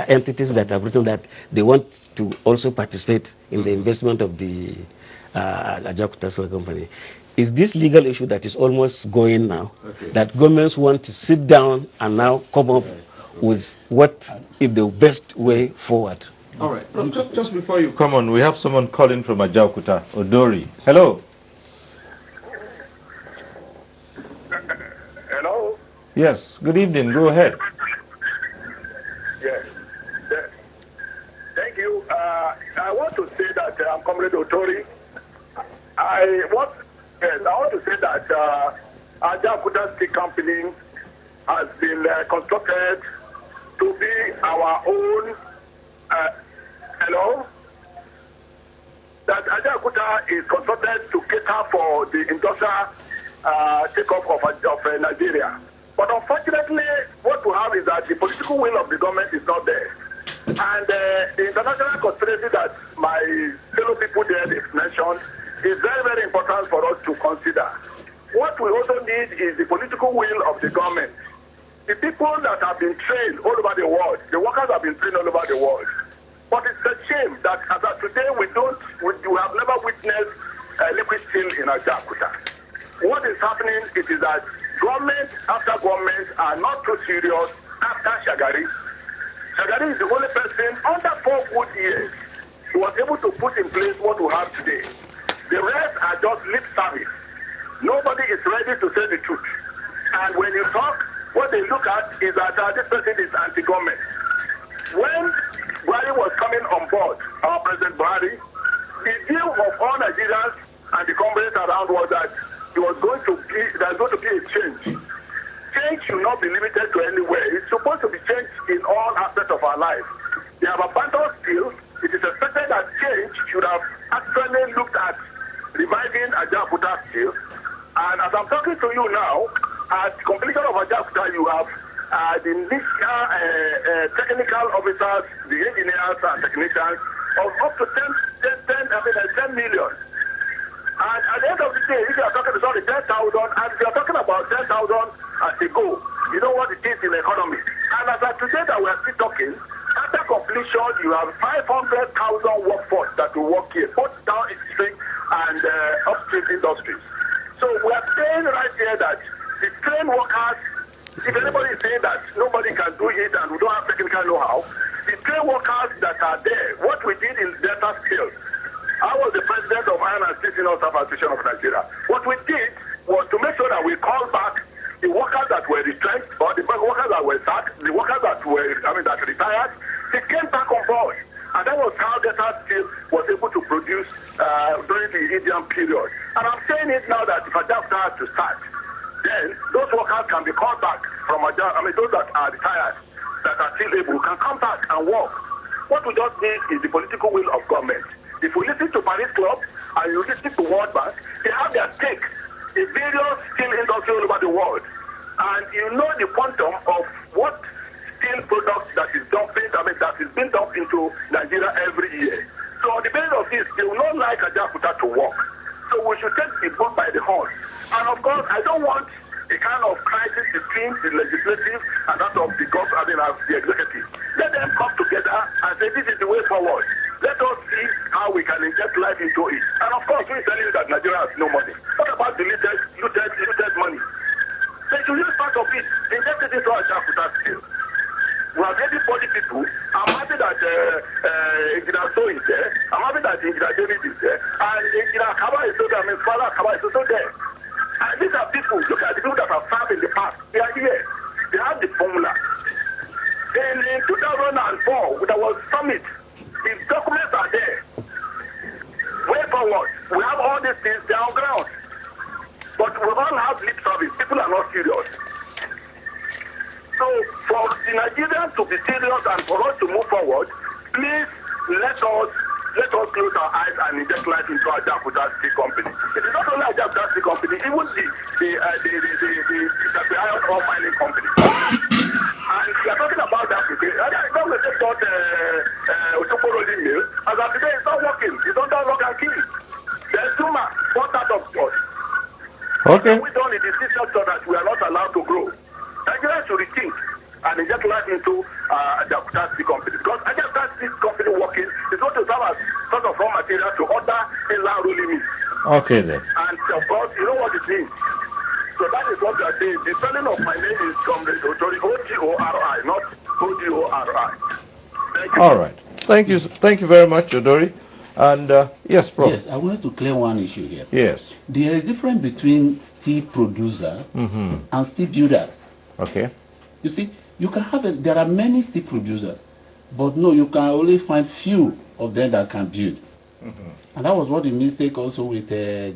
entities that have written that they want to also participate in the investment of the Ajaokuta Steel Company. Is this legal issue that is almost going now, that governments want to sit down and now come up with what is the best way forward? All right. Just before you come on, we have someone calling from Ajaokuta, Odori. Hello. Hello? Yes, good evening. Go ahead. Yes. Thank you. I want to say that I'm Comrade Otori. I want to say that Ajaokuta Steel Company has been constructed to be our own. Hello? That Ajaokuta is constructed to cater for the industrial takeoff of Nigeria. But unfortunately, what we have is that the political will of the government is not there. And the international conspiracy that my fellow people there mentioned is very, very important for us to consider. What we also need is the political will of the government. The people that have been trained all over the world, the workers have been trained all over the world. But it's a shame that as of today we have never witnessed liquid steel in Ajaokuta. What is happening is that government after government are not too serious after Shagari. Shagari is the only person under 4 good years who was able to put in place what we have today. The rest are just lip service. Nobody is ready to say the truth. And when you talk, what they look at is that this person is anti-government. When Buhari was coming on board, our President Buhari, the view of all Nigerians and the comrades around was that there's going to be a change. Change should not be limited to anywhere. It's supposed to be changed in all aspects of our life. They have abandoned steel. It is expected that change should have actually looked at reviving Ajaokuta Steel. And as I'm talking to you now, at completion of Ajaokuta, you have the initial technical officers, the engineers and technicians of up to 10 million. And at the end of the day, if you are talking about 10,000, and if you are talking about 10,000 as a goal, you know what it is in the economy. And as of today that we are still talking, after completion, you have 500,000 workforce that will work here, both downstream and upstream industries. So we are saying right here that the trained workers, if anybody is saying that nobody can do it and we don't have technical know-how, the trained workers that are there, what we did in Delta Steel, I was the president of Iron and Steel Senior Staff Association of Nigeria. What we did was to make sure that we called back the workers that were retrenched, or the workers that were sacked, the workers that were, that retired, they came back on board. And that was how Delta Steel was able to produce during the Indian period. And I'm saying it now that if Ajapta has to start, then those workers can be called back from those that are retired, that are still able, can come back and work. What we just need is the political will of government. If we listen to Paris Club and you listen to World Bank, they have their stake in various steel industries all over the world. And you know the quantum of what steel products that is dumping, that is being dumped into Nigeria every year. So on the basis of this, they will not like Ajakuta to work. So we should take the bull by the horn. And of course, I don't want a kind of crisis between the legislative and that of the the executive. Let them come together and say this is the way forward. Let us see how we can inject life into it. And of course, we're telling you that Nigeria has no money. What about the looted money? They should use part of it, inject it into our Ajakuta Steel. We have everybody people. I'm happy that Engineer So is there. I'm happy that Engineer David is there. And Engineer Akaba is so there. Father Akaba is also there. And these are people, look at the people that have served in the past. They are here. They have the formula. In 2004, there was summit. The documents are there. Way forward. We have all these things, they are on ground. But we all have lip service. People are not serious. So for the Nigerians to be serious and for us to move forward, please let us close our eyes and inject life into our Ajakuta Steel Company. It is not only Ajakuta Steel Company, even the iron ore mining company. And we are talking about that today. When we just got Otoko rolling mill, as of today it's not working. It's under lock and key. There's Zuma, what out of God. Okay. We done it in this sector that we are not allowed to grow. Nigeria should rethink and inject life into Ajakuta Steel Company. Because Ajakuta Steel Company working is going to serve as sort of raw material to other inland rolling mills. Okay then. And of course, you know what it means. So that is what we are saying. The spelling of my name is Comrade Otori, O-G-O-R-I, not O-G-O-R-I. All right. Thank you very much, Odori. And yes, Prof. Yes, I wanted to clear one issue here. Yes. There is a difference between steel producer and steel builders. Okay. You see, you can have there are many steel producers, but no, you can only find few of them that can build. And that was what the mistake also with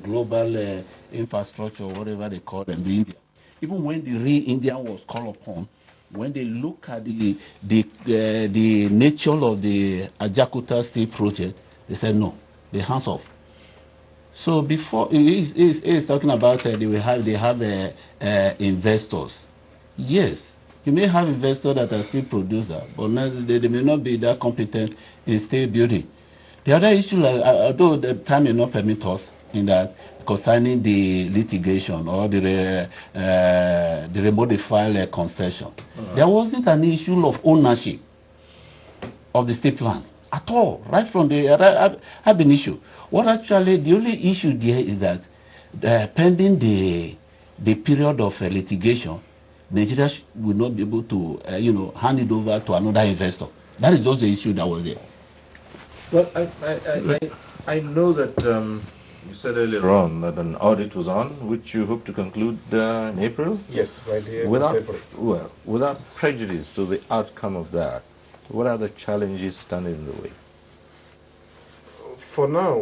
global infrastructure, whatever they call them, the India. Even when the real Indian was called upon, when they look at the nature of the Ajakuta Steel project, they said no, they hands off. So before he's talking about they have investors. Yes, you may have investors that are still producers, but they may not be that competent in steel building. The other issue, although the time may not permit us in that concerning the litigation or the remote file concession, there wasn't an issue of ownership of the steel plant at all, right from the have been issue. What actually the only issue there is that pending the period of litigation, Nigeria will not be able to hand it over to another investor. That is just the issue that was there. Well, I know that you said earlier on that an audit was on, which you hope to conclude in April? Yes, right here in April. Well, without prejudice to the outcome of that, what are the challenges standing in the way? For now,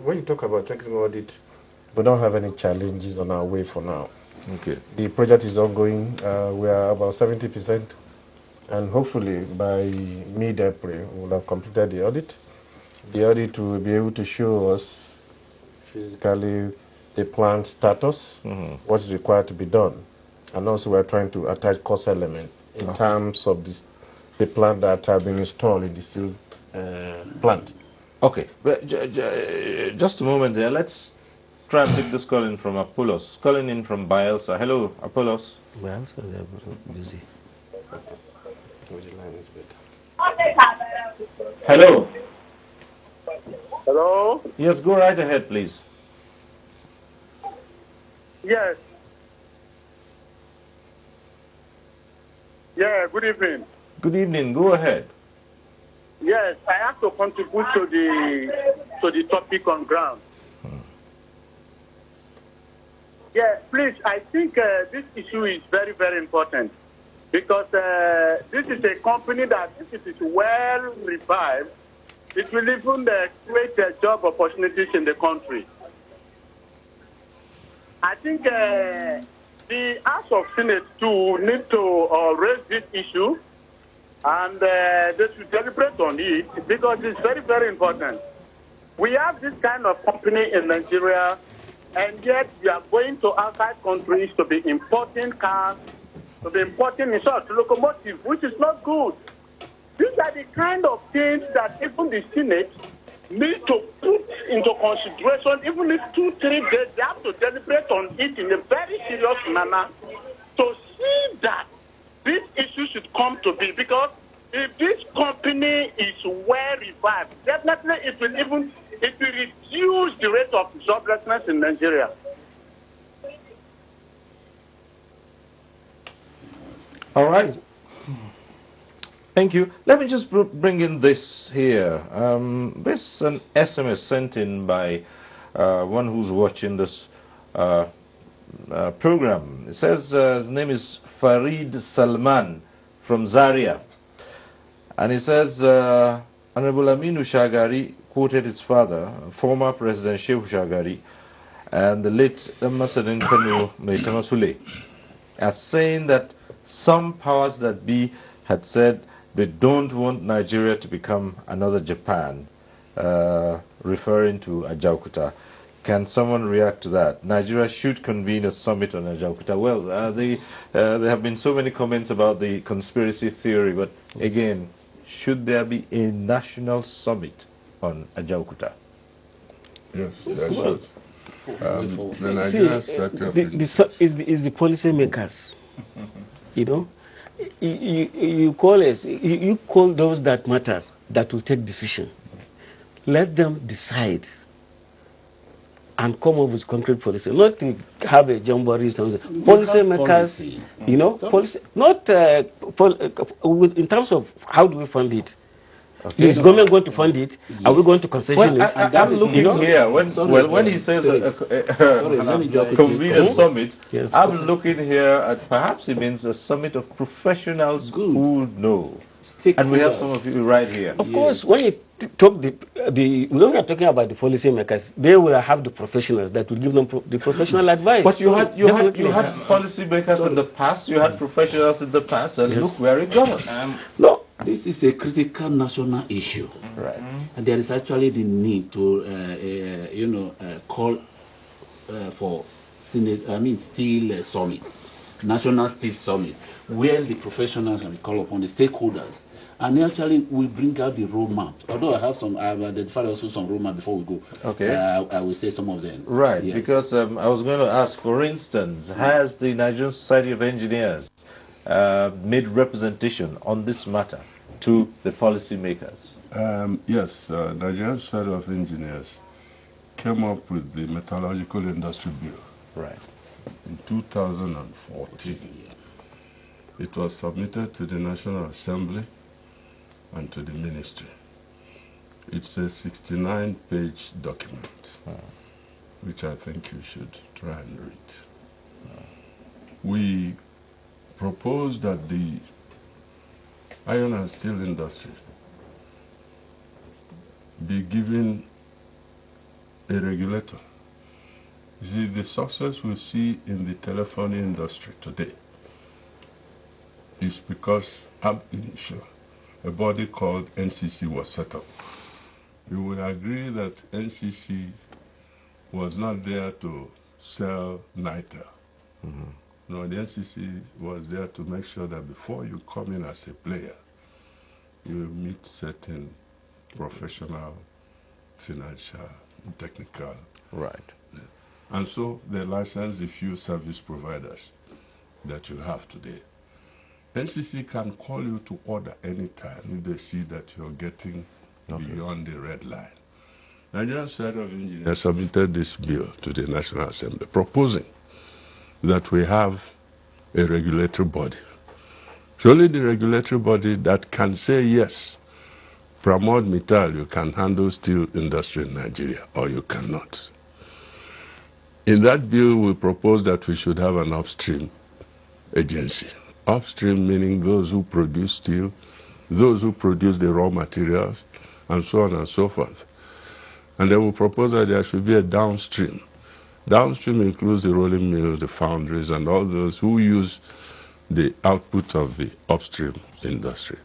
when you talk about technical audit, we don't have any challenges on our way for now. Okay. The project is ongoing. We are about 70%, and hopefully by mid-April we'll have completed the audit. The audit will be able to show us physically the plant status, what is required to be done, and also we're trying to attach cost element in terms of the plant that have been installed in the steel plant. Okay, but just a moment there. Let's try and take this call in from Apollos. Calling in from Bielsa. Hello, Apollos. Bielsa, they're busy. Hello. Hello? Yes, go right ahead, please. Yes. Yeah, good evening. Good evening. Go ahead. Yes, I have to contribute to the topic on ground. Yeah, please, I think this issue is very, very important because this is a company that, if it is well revived, it will even create job opportunities in the country. I think the House of Senate too need to raise this issue, and they should deliberate on it because it's very, very important. We have this kind of company in Nigeria, and yet we are going to outside countries to be importing cars, to be importing in short locomotives, which is not good. These are the kind of things that even the Senate need to put into consideration. Even if 2-3 days, they have to deliberate on it in a very serious manner to see that this issue should come to be. Because if this company is well revived, definitely it will reduce the rate of joblessness in Nigeria. All right. Thank you. Let me just bring in this here. This is an SMS sent in by one who's watching this program. It says his name is Farid Salman from Zaria. And it says, Honorable Aminu Shagari quoted his father, former President Shehu Shagari, and the late Masadin Kanu Meitama Sule, as saying that some powers that be had said they don't want Nigeria to become another Japan, referring to Ajaokuta. Can someone react to that? Nigeria should convene a summit on Ajaokuta. Well, there have been so many comments about the conspiracy theory, but again, should there be a national summit on Ajaokuta? Yes, there should. The Nigerian sector is the policy makers. You know, you call us, you call those that matters that will take decision. Let them decide and come up with concrete policy. Not to have a jamboree. Policy makers, you know, policy, not in terms of how do we fund it. Okay. Is government going to fund it? Yes. Are we going to concession it? I'm looking here. When he says convene a summit, yes, I'm looking here at perhaps it means a summit of professionals who know. And we have some of you right here. Of course, when you talk when we are talking about the policy makers, they will have the professionals that will give them the professional advice. But you had policy makers in the past, you had professionals in the past, and look where it got us. No. This is a critical national issue, right? And there is actually the need to, call for steel summit, national steel summit, where the professionals can call upon the stakeholders, and actually we bring out the roadmap. Although I've identified also some roadmap before we go. Okay. I will say some of them. Right, yes. Because I was going to ask, for instance, has the Nigerian Society of Engineers made representation on this matter to the policy makers? Yes, Nigerian Society of Engineers came up with the Metallurgical Industry Bill. Right. In 2014. It was submitted to the National Assembly and to the Ministry. It's a 69-page document, which I think you should try and read. We propose that the iron and steel industry be given a regulator. You see, the success we see in the telephony industry today is because ab initio, a body called NCC was set up. You will agree that NCC was not there to sell NITEL. No, the NCC was there to make sure that before you come in as a player, you meet certain professional, financial, technical. Right. And so they license the few service providers that you have today. NCC can call you to order anytime if they see that you're getting beyond the red line. Nigerian Society of Engineers submitted this bill to the National Assembly proposing that we have a regulatory body. It's only the regulatory body that can say yes, Pramod Mittal, you can handle steel industry in Nigeria, or you cannot. In that bill, we propose that we should have an upstream agency. Upstream meaning those who produce steel, those who produce the raw materials, and so on and so forth. And then we propose that there should be a downstream. Downstream includes the rolling mills, the foundries, and all those who use the output of the upstream industry.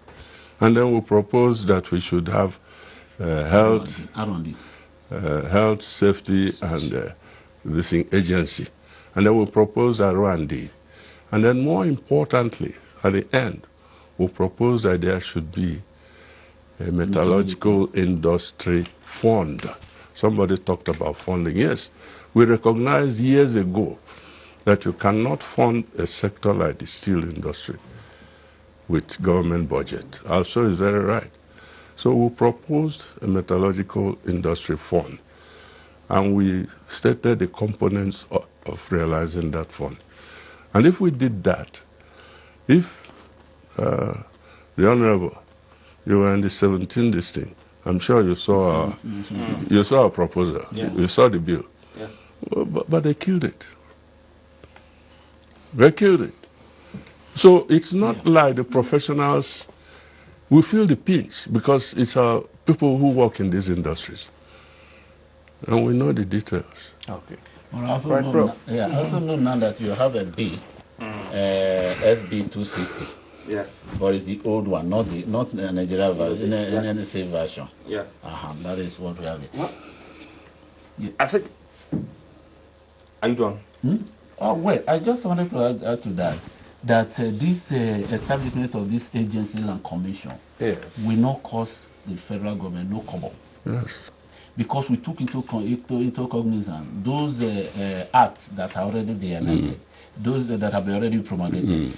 And then we propose that we should have health, safety, and this agency. And then we propose a R&D. And then more importantly, at the end, we propose that there should be a metallurgical industry fund. Somebody talked about funding. Yes, we recognized years ago that you cannot fund a sector like the steel industry with government budget. Also is very right. So we proposed a metallurgical industry fund, and we stated the components of realizing that fund. And if we did that, if the Honorable, you were in the 17th district, I'm sure you saw our proposal. Yeah. You saw the bill. Yeah. But they killed it. They killed it. So it's not like the professionals, we feel the pinch because it's our people who work in these industries. And we know the details. Okay. Well, I also know now that you have a bill, SB 260. Yeah. But it's the old one, not the Nigeria version, NNC version. Yeah. That is what we have. Yeah. I think. Are you done? Oh wait, I just wanted to add to that this establishment of this agency and commission will not cost the federal government no kobo. Yes. Because we took into cognizance those acts that are already there, those that have been already promulgated.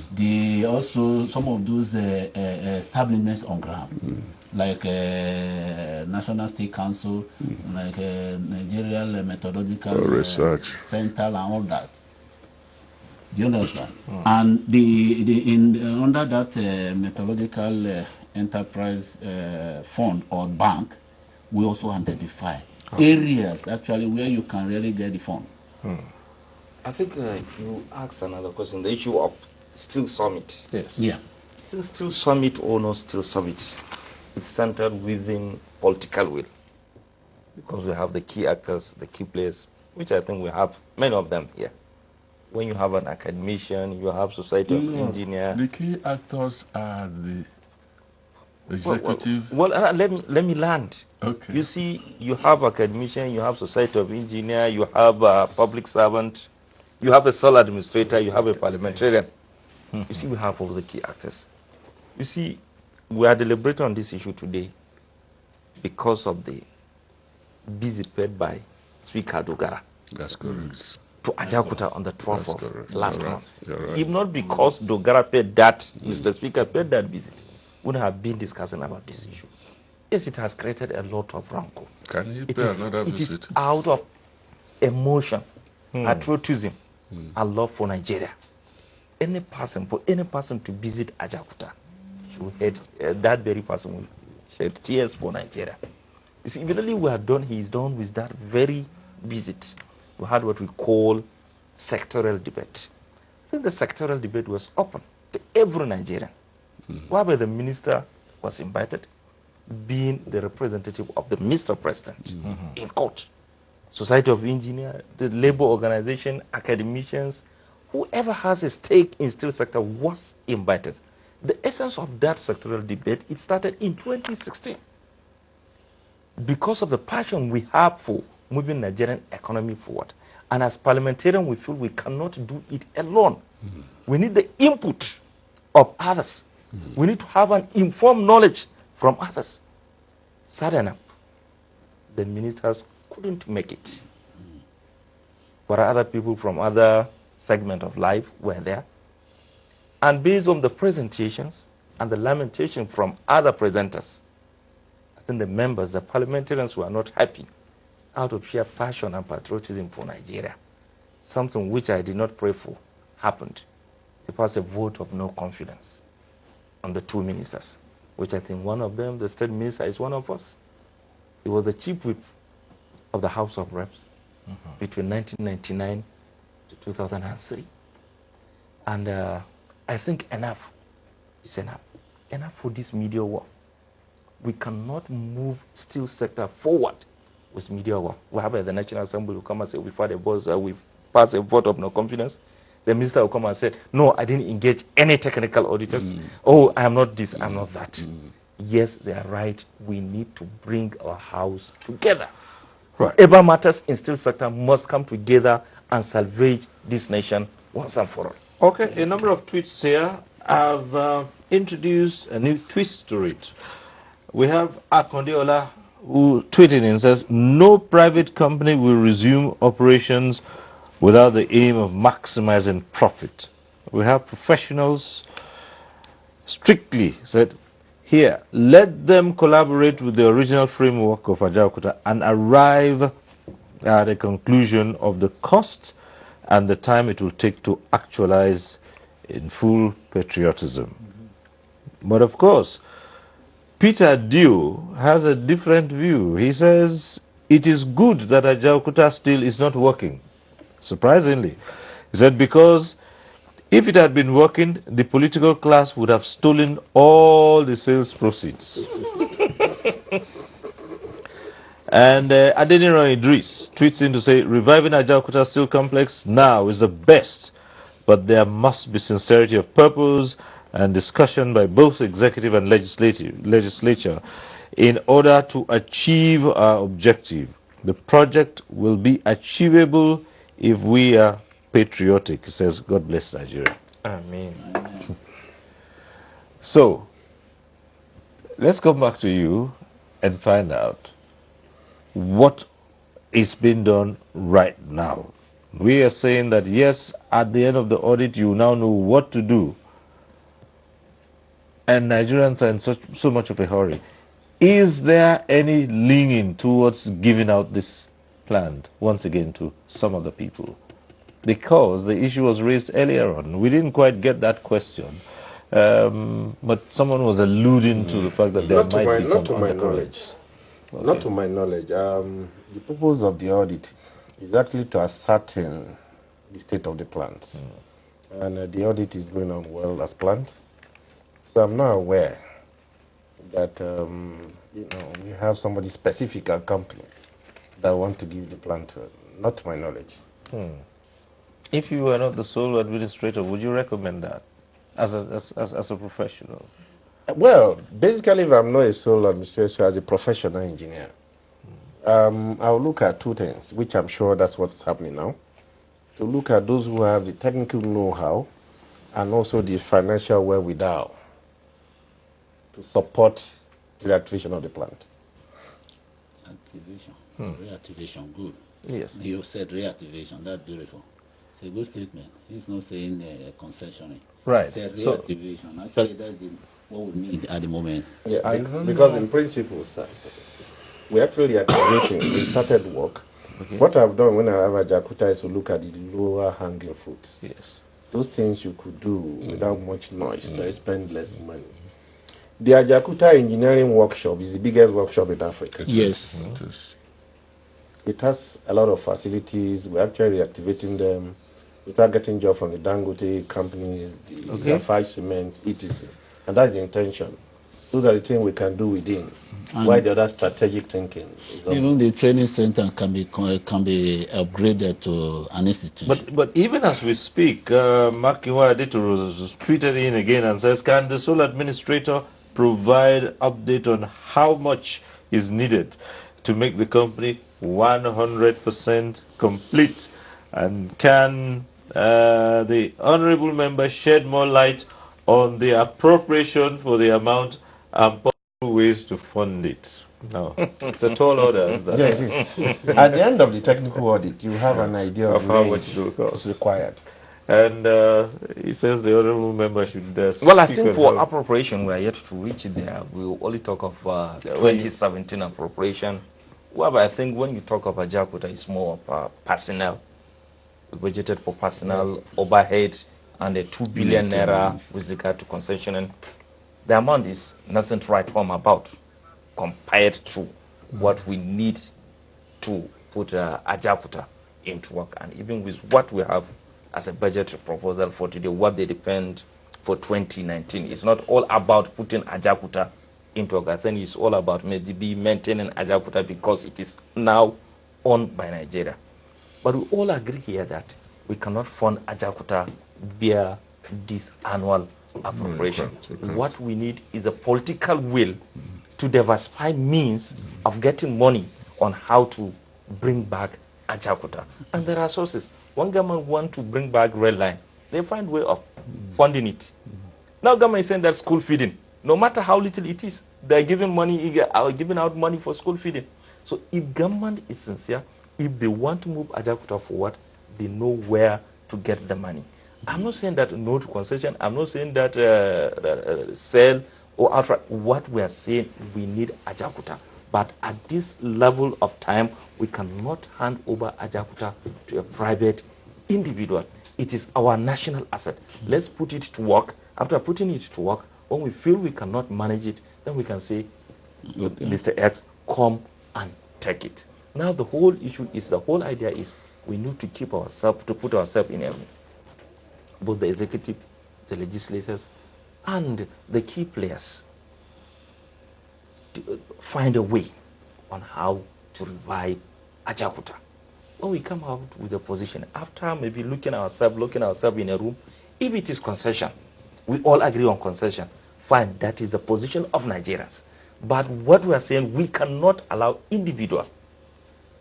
Also some of those establishments on ground, like National State Council, like Nigerian Methodological Research Center, and all that. Do you understand? And under that Methodological Enterprise Fund or bank, we also identify areas actually where you can really get the fund. I think you asked another question, the issue of Steel Summit. Yes. Yeah. Steel Summit or no Steel Summit, it's centered within political will. Because we have the key actors, the key players, which I think we have many of them here. When you have an academician, you have Society of Engineers. The key actors are the executive. Let me land. Okay. You see, you have academician, you have Society of Engineers, you have a public servant, you have a sole administrator, you have a parliamentarian. You see, we have all the key actors. You see, we are deliberating on this issue today because of the visit paid by Speaker Dogara. That's correct. To Ajaokuta on the 12th of last month. Right. If not because Dogara paid that, Mr. Speaker paid that visit, we wouldn't have been discussing about this issue. Yes, it has created a lot of rancor. Can you pay another visit? It is out of emotion, patriotism, and love for Nigeria. For any person to visit Ajaokuta, that very person will shed tears for Nigeria. You see, immediately he is done with that very visit. We had what we call sectoral debate. I think the sectoral debate was open to every Nigerian, whereby the minister was invited, being the representative of the Mr. President in court. Society of Engineers, the labor organization, academicians, whoever has a stake in steel sector was invited. The essence of that sectoral debate, it started in 2016. Because of the passion we have for moving Nigerian economy forward. And as parliamentarians, we feel we cannot do it alone. We need the input of others. We need to have an informed knowledge from others. Sad enough, the ministers couldn't make it. but other people from other segment of life were there. And based on the presentations and the lamentation from other presenters, I think the members, the parliamentarians were not happy out of sheer passion and patriotism for Nigeria. Something which I did not pray for happened. They passed a vote of no confidence on the two ministers, which I think one of them, the state minister, is one of us. He was the chief whip of the House of Reps between 1999 to 2003. And I think enough is enough. Enough for this media war. We cannot move steel sector forward with media war. We have the National Assembly will come and say, we've passed a vote of no confidence. The minister will come and say, no, I didn't engage any technical auditors. Oh, I am not this, I'm not that. Yes, they are right. We need to bring our house together. Right. Whatever matters in steel sector must come together and salvage this nation once and for all. Okay, a number of tweets here have introduced a new twist to it. We have Akondiola who tweeted and says, no private company will resume operations without the aim of maximizing profit. We have professionals strictly said, here, let them collaborate with the original framework of Ajaokuta and arrive at a conclusion of the cost and the time it will take to actualize in full patriotism. But of course, Peter Dio has a different view. He says, it is good that Ajaokuta still is not working. Surprisingly, he said, because if it had been working, the political class would have stolen all the sales proceeds. And Adeniro Idris tweets in to say, reviving Ajaokuta Steel Complex now is the best, but there must be sincerity of purpose and discussion by both executive and legislature in order to achieve our objective. The project will be achievable if we are patriotic. He says, God bless Nigeria. Amen. So, let's come back to you and find out what is being done right now. We are saying that yes, at the end of the audit, you now know what to do. And Nigerians are in so much of a hurry. Is there any leaning towards giving out this plan once again to some of the people? Because the issue was raised earlier on. We didn't quite get that question. But someone was alluding to the fact that there might be some undercurrents. Okay. Not to my knowledge. The purpose of the audit is actually to ascertain the state of the plants. And the audit is going on well as planned. So I'm now aware that we have somebody specific at company that want to give the plant to, not to my knowledge. If you were not the sole administrator, would you recommend that as a professional? Well, basically, if I'm not a sole administrator, as a professional engineer, I'll look at two things, which I'm sure that's what's happening now. To look at those who have the technical know-how and also the financial wherewithal to support the reactivation of the plant. Activation, reactivation, good. Yes. You said reactivation, that's beautiful. It's a good statement. He's not saying concessioning. Right. He said reactivation. Actually, that's what we need at the moment. Yeah, because in principle, sir, we actually reactivating. We started work. Okay. What I've done when I have Ajaokuta is to look at the lower hanging fruits. Yes. Those things you could do without much noise, spend less money. The Ajaokuta Engineering Workshop is the biggest workshop in Africa. Yes. It has a lot of facilities. We're actually reactivating them. We start getting jobs from the Dangote companies, the Lafarge Cements, etc. And that's the intention. Those are the things we can do within. Why the other strategic thinking? Even the training center can be upgraded to an institution. But even as we speak, Mark Iwadito was tweeted in again and says, can the sole administrator provide update on how much is needed to make the company 100% complete? And can the honorable member shed more light on the appropriation for the amount and possible ways to fund it. No, it's a tall order. Isn't it? Yes, it is. At the end of the technical audit, you have an idea of how the much range it will cost. is required. And he says the honorable member should. Well, I think for appropriation, we are yet to reach it there. We will only talk of 2017 appropriation. Well, I think when you talk of Ajakuta, it's more of personnel. We budgeted for personnel, overhead, and the 2 billion naira with regard to concession. And the amount is nothing to write home about compared to what we need to put Ajakuta into work. And even with what we have as a budget proposal for today, what they depend for 2019, it's not all about putting Ajakuta into work. I think it's all about maybe maintaining Ajakuta because it is now owned by Nigeria. But we all agree here that we cannot fund Ajakuta via this annual appropriation. What we need is a political will to diversify means of getting money on how to bring back Ajakuta. And there are sources. One government want to bring back red line, they find way of funding it. Now government is saying that school feeding, no matter how little it is, they're giving money, giving out money for school feeding. So if government is sincere, if they want to move Ajakuta forward, they know where to get the money. I'm not saying that no to concession. I'm not saying that sell or outright. What we are saying, we need Ajakuta. But at this level of time, we cannot hand over Ajakuta to a private individual. It is our national asset. Let's put it to work. After putting it to work, when we feel we cannot manage it, then we can say, Mr. X, come and take it. Now the whole issue is, the whole idea is, we need to keep ourselves, to put ourselves in both the executive, the legislators, and the key players to find a way on how to revive Ajakuta. When we come out with a position, after maybe looking ourselves in a room, if it is concession, we all agree on concession, fine, that is the position of Nigerians. But what we are saying, we cannot allow individual,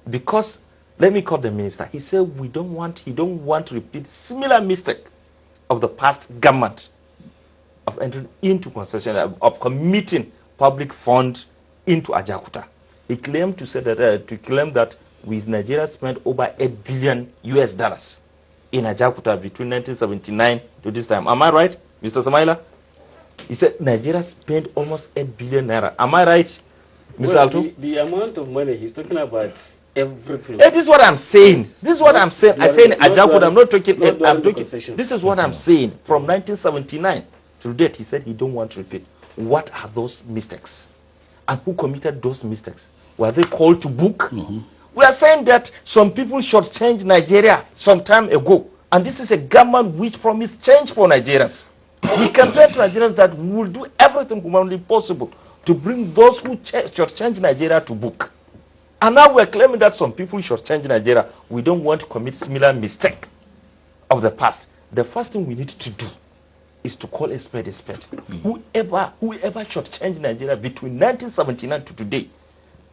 because let me call the minister. He said he don't want to repeat similar mistake of the past government of entering into concession, of committing public funds into Ajakuta. He claimed that with Nigeria spent over $8 billion in Ajakuta between 1979 to this time. Am I right, Mr. Samaila? He said Nigeria spent almost 8 billion naira. Am I right, Mr. Well, Alto? the amount of money he's talking about, everything. This is what I'm saying. This is what I'm saying. I say in Ajakuta, I'm not talking. I'm talking. This is what I'm saying. From 1979 to date, he said he don't want to repeat. What are those mistakes? And who committed those mistakes? Were they called to book? We are saying that some people shortchanged Nigeria some time ago. And this is a government which promised change for Nigerians. We compare to Nigerians that we will do everything humanly possible to bring those who shortchange Nigeria to book. And now we're claiming that some people shortchange Nigeria. We don't want to commit similar mistake of the past. The first thing we need to do is to call a spade a spade. Whoever shortchanged Nigeria between 1979 to today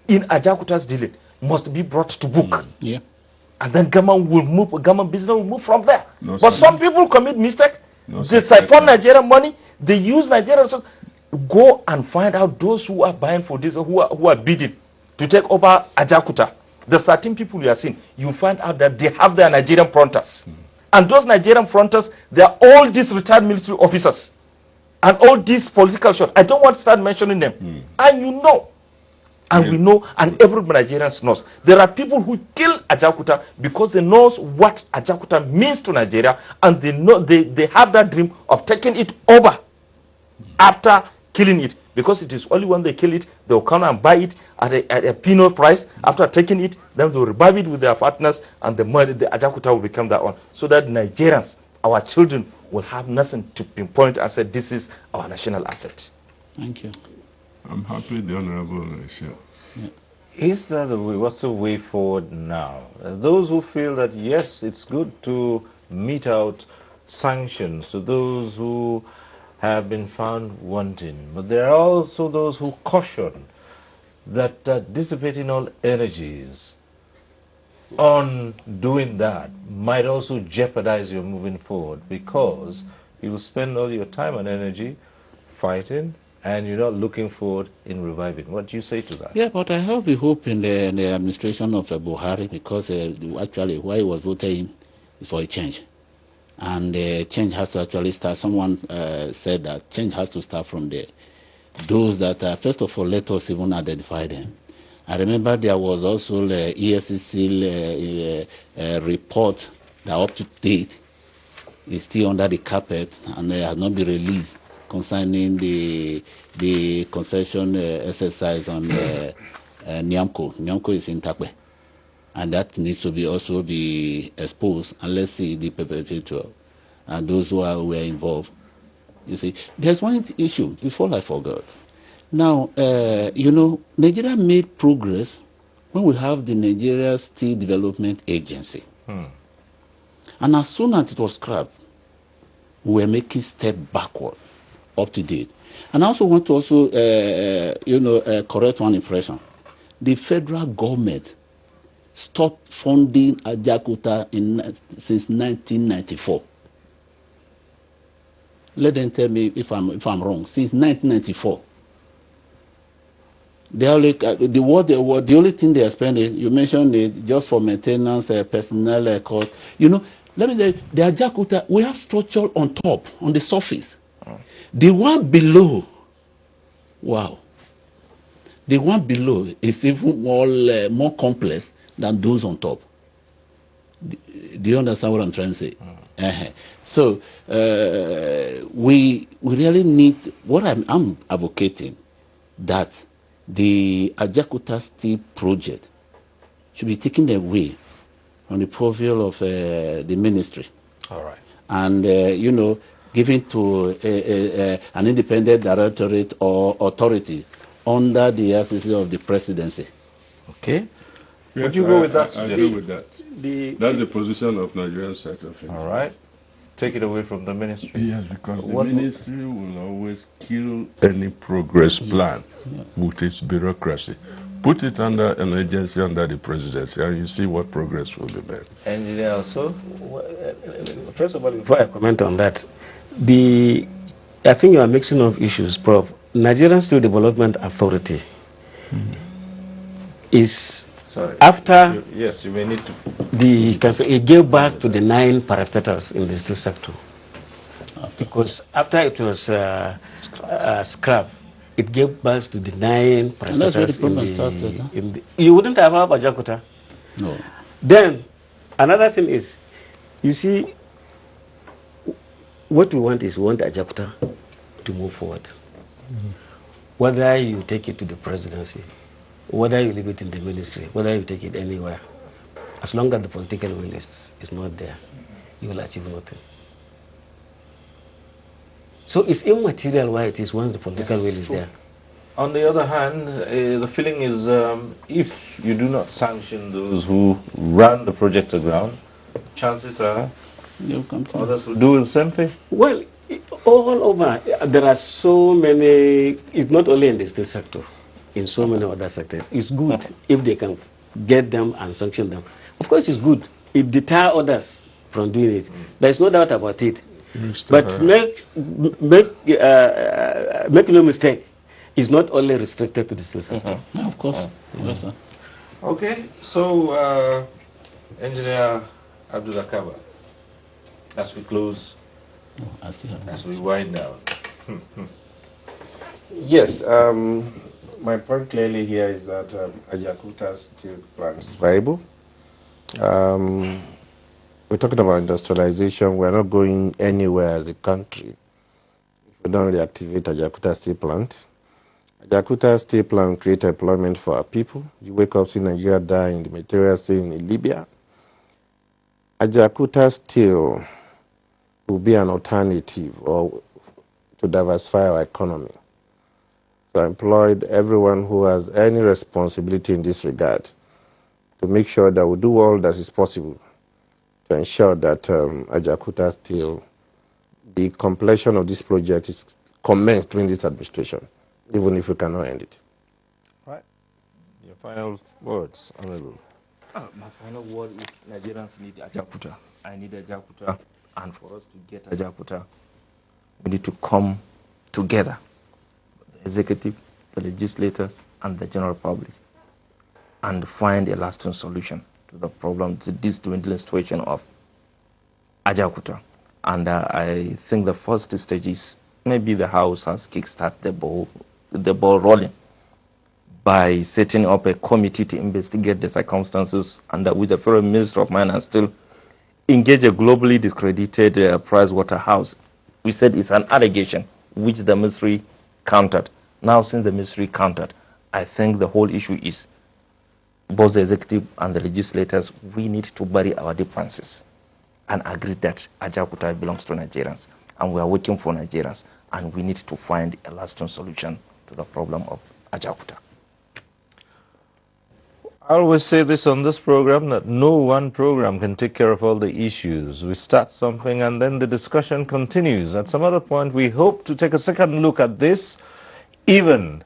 in Ajakuta's dealing must be brought to book. And then government business will move from there. But some people commit mistake. They siphon Nigerian money. They use Nigerian resources. Go and find out those who are buying for this, who are bidding to take over Ajakuta. The certain people you are seeing, you find out that they have their Nigerian fronters. And those Nigerian fronters, they are all these retired military officers. And all these political shots. I don't want to start mentioning them. And you know. And we know, and every Nigerian knows. There are people who kill Ajakuta because they know what Ajakuta means to Nigeria, and they know they have that dream of taking it over after killing it. Because it is only when they kill it, they will come and buy it at a peanut price. After taking it, then they will revive it with their partners, and the Ajakuta will become their own. So that Nigerians, our children, will have nothing to pinpoint and say this is our national asset. Thank you. I'm happy the Honorable is here. Is that the way? What's the way forward now? Those who feel that yes, it's good to mete out sanctions to those who have been found wanting, but there are also those who caution that dissipating all energies on doing that might also jeopardize your moving forward, because you will spend all your time and energy fighting, and you're not looking forward in reviving. What do you say to that? Yeah, but I have the hope in the administration of Buhari, because actually why he was voting is for a change. And change has to actually start. Someone said that change has to start from there. Those that, first of all, let us even identify them. I remember there was also the ESCC report that up to date is still under the carpet and has not been released concerning the concession exercise on Nyamco. Nyamco is in Takwe. And that needs to be also be exposed, and let's see the perpetrator and those who were involved. You see, there's one issue before I forgot. Now, you know, Nigeria made progress when we have the Nigeria Steel Development Agency. And as soon as it was scrapped, we were making step backward, up to date. And I also want to also, correct one impression. The federal government stopped funding Ajaokuta since 1994. Let them tell me if I'm wrong. Since 1994. The only thing they are spending, you mentioned it, just for maintenance, personnel cost. You know, let me tell you, the Ajaokuta, we have structure on top, on the surface. The one below, wow. The one below is even more complex than those on top. Do you understand what I'm trying to say? So we really need, what I'm advocating, that the Ajaokuta Steel project should be taken away from the purview of the ministry. All right. And, given to an independent directorate or authority under the auspices of the presidency. Okay. Yes, Would you go with that? I agree with that. That's the position of Nigerian sector of things. All right. Take it away from the ministry. Yes, because the ministry will always kill any progress plan with its bureaucracy. Put it under an agency under the presidency, and you see what progress will be made. Engineer, also, first of all, before I comment on that, I think you are mixing up issues, Prof. Nigerian Steel Development Authority is after yes, you may need to. It gave birth to the 9 parastatals in the steel sector, because after it was scrapped, it gave birth to the 9 parastatals. You wouldn't have Ajaokuta. No. Then another thing is, you see, what we want is Ajaokuta to move forward. Whether you take it to the presidency, whether you leave it in the ministry, whether you take it anywhere, as long as the political will is not there, you will achieve nothing. So it's immaterial why it is once the political will is there. On the other hand, the feeling is if you do not sanction those who run the project to ground, chances are others will do the same thing. Well, all over, there are so many, it's not only in the steel sector, in so many other sectors. It's good if they can get them and sanction them. Of course it's good. It deters others from doing it. There's no doubt about it. But make no mistake, it's not only restricted to the steel sector. No, of course. Yes, sir. Okay, so Engineer Abdul Akaba, as we close, as we wind down. Yes, my point clearly here is that Ajaokuta steel plant is viable. We're talking about industrialization. We're not going anywhere as a country if we don't reactivate Ajaokuta steel plant. Ajaokuta steel plant create employment for our people. You wake up, see Nigeria die in the material scene in Libya. Ajaokuta steel will be an alternative or to diversify our economy. So I employed everyone who has any responsibility in this regard to make sure that we do all that is possible to ensure that Ajaokuta steel, the completion of this project is commenced during this administration, even if we cannot end it. Right. Your final words, Honorable. My final word is Nigerians need Ajaokuta. I need Ajaokuta. And for us to get Ajaokuta, we need to come together. executive, the legislators, and the general public, and find a lasting solution to the problem, to this dwindling situation of Ajaokuta. And I think the first stage is maybe the House has kickstarted the ball rolling by setting up a committee to investigate the circumstances, and with the Federal Minister of Mines and Steel engage a globally discredited Pricewaterhouse. We said it's an allegation which the ministry countered. Now, since the ministry countered, I think the whole issue is both the executive and the legislators, we need to bury our differences and agree that Ajaokuta belongs to Nigerians, and we are working for Nigerians, and we need to find a lasting solution to the problem of Ajaokuta. I always say this on this program, that no one program can take care of all the issues. We start something and then the discussion continues. At some other point, we hope to take a second look at this, even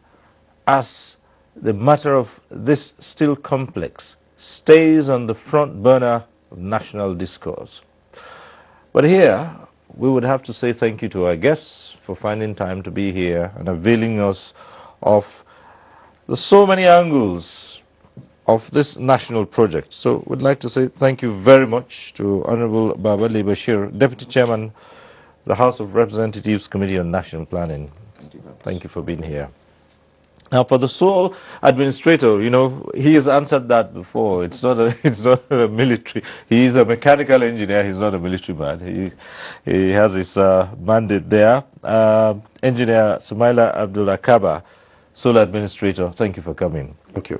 as the matter of this still complex stays on the front burner of national discourse. But here, we would have to say thank you to our guests for finding time to be here and availing us of the so many angles of this national project. So we'd like to say thank you very much to Honorable Babali Bashir, Deputy Chairman, the House of Representatives Committee on National Planning. Thank you for being here. Now, for the sole administrator, you know, he has answered that before. It's not a military. He is a mechanical engineer. He's not a military man. He has his mandate there. Engineer Sumaila Abdullah Kaba, sole administrator, thank you for coming. Thank you.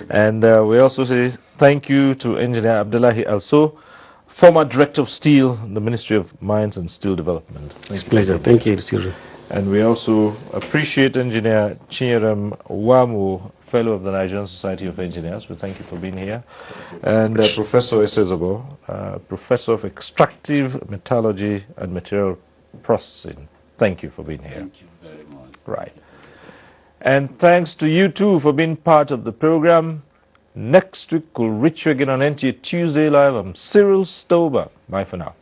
And we also say thank you to Engineer Abdullahi Also, former Director of Steel, the Ministry of Mines and Steel Development. It's a pleasure. Thank you, Sir. And we also appreciate Engineer Chinyerem Wamu, Fellow of the Nigerian Society of Engineers. We thank you for being here. And Professor Esezobo, Professor of Extractive Metallurgy and Material Processing. Thank you for being here. Thank you very much. Right. And thanks to you too for being part of the program. Next week we'll reach you again on NTA Tuesday Live. I'm Cyril Stober. Bye for now.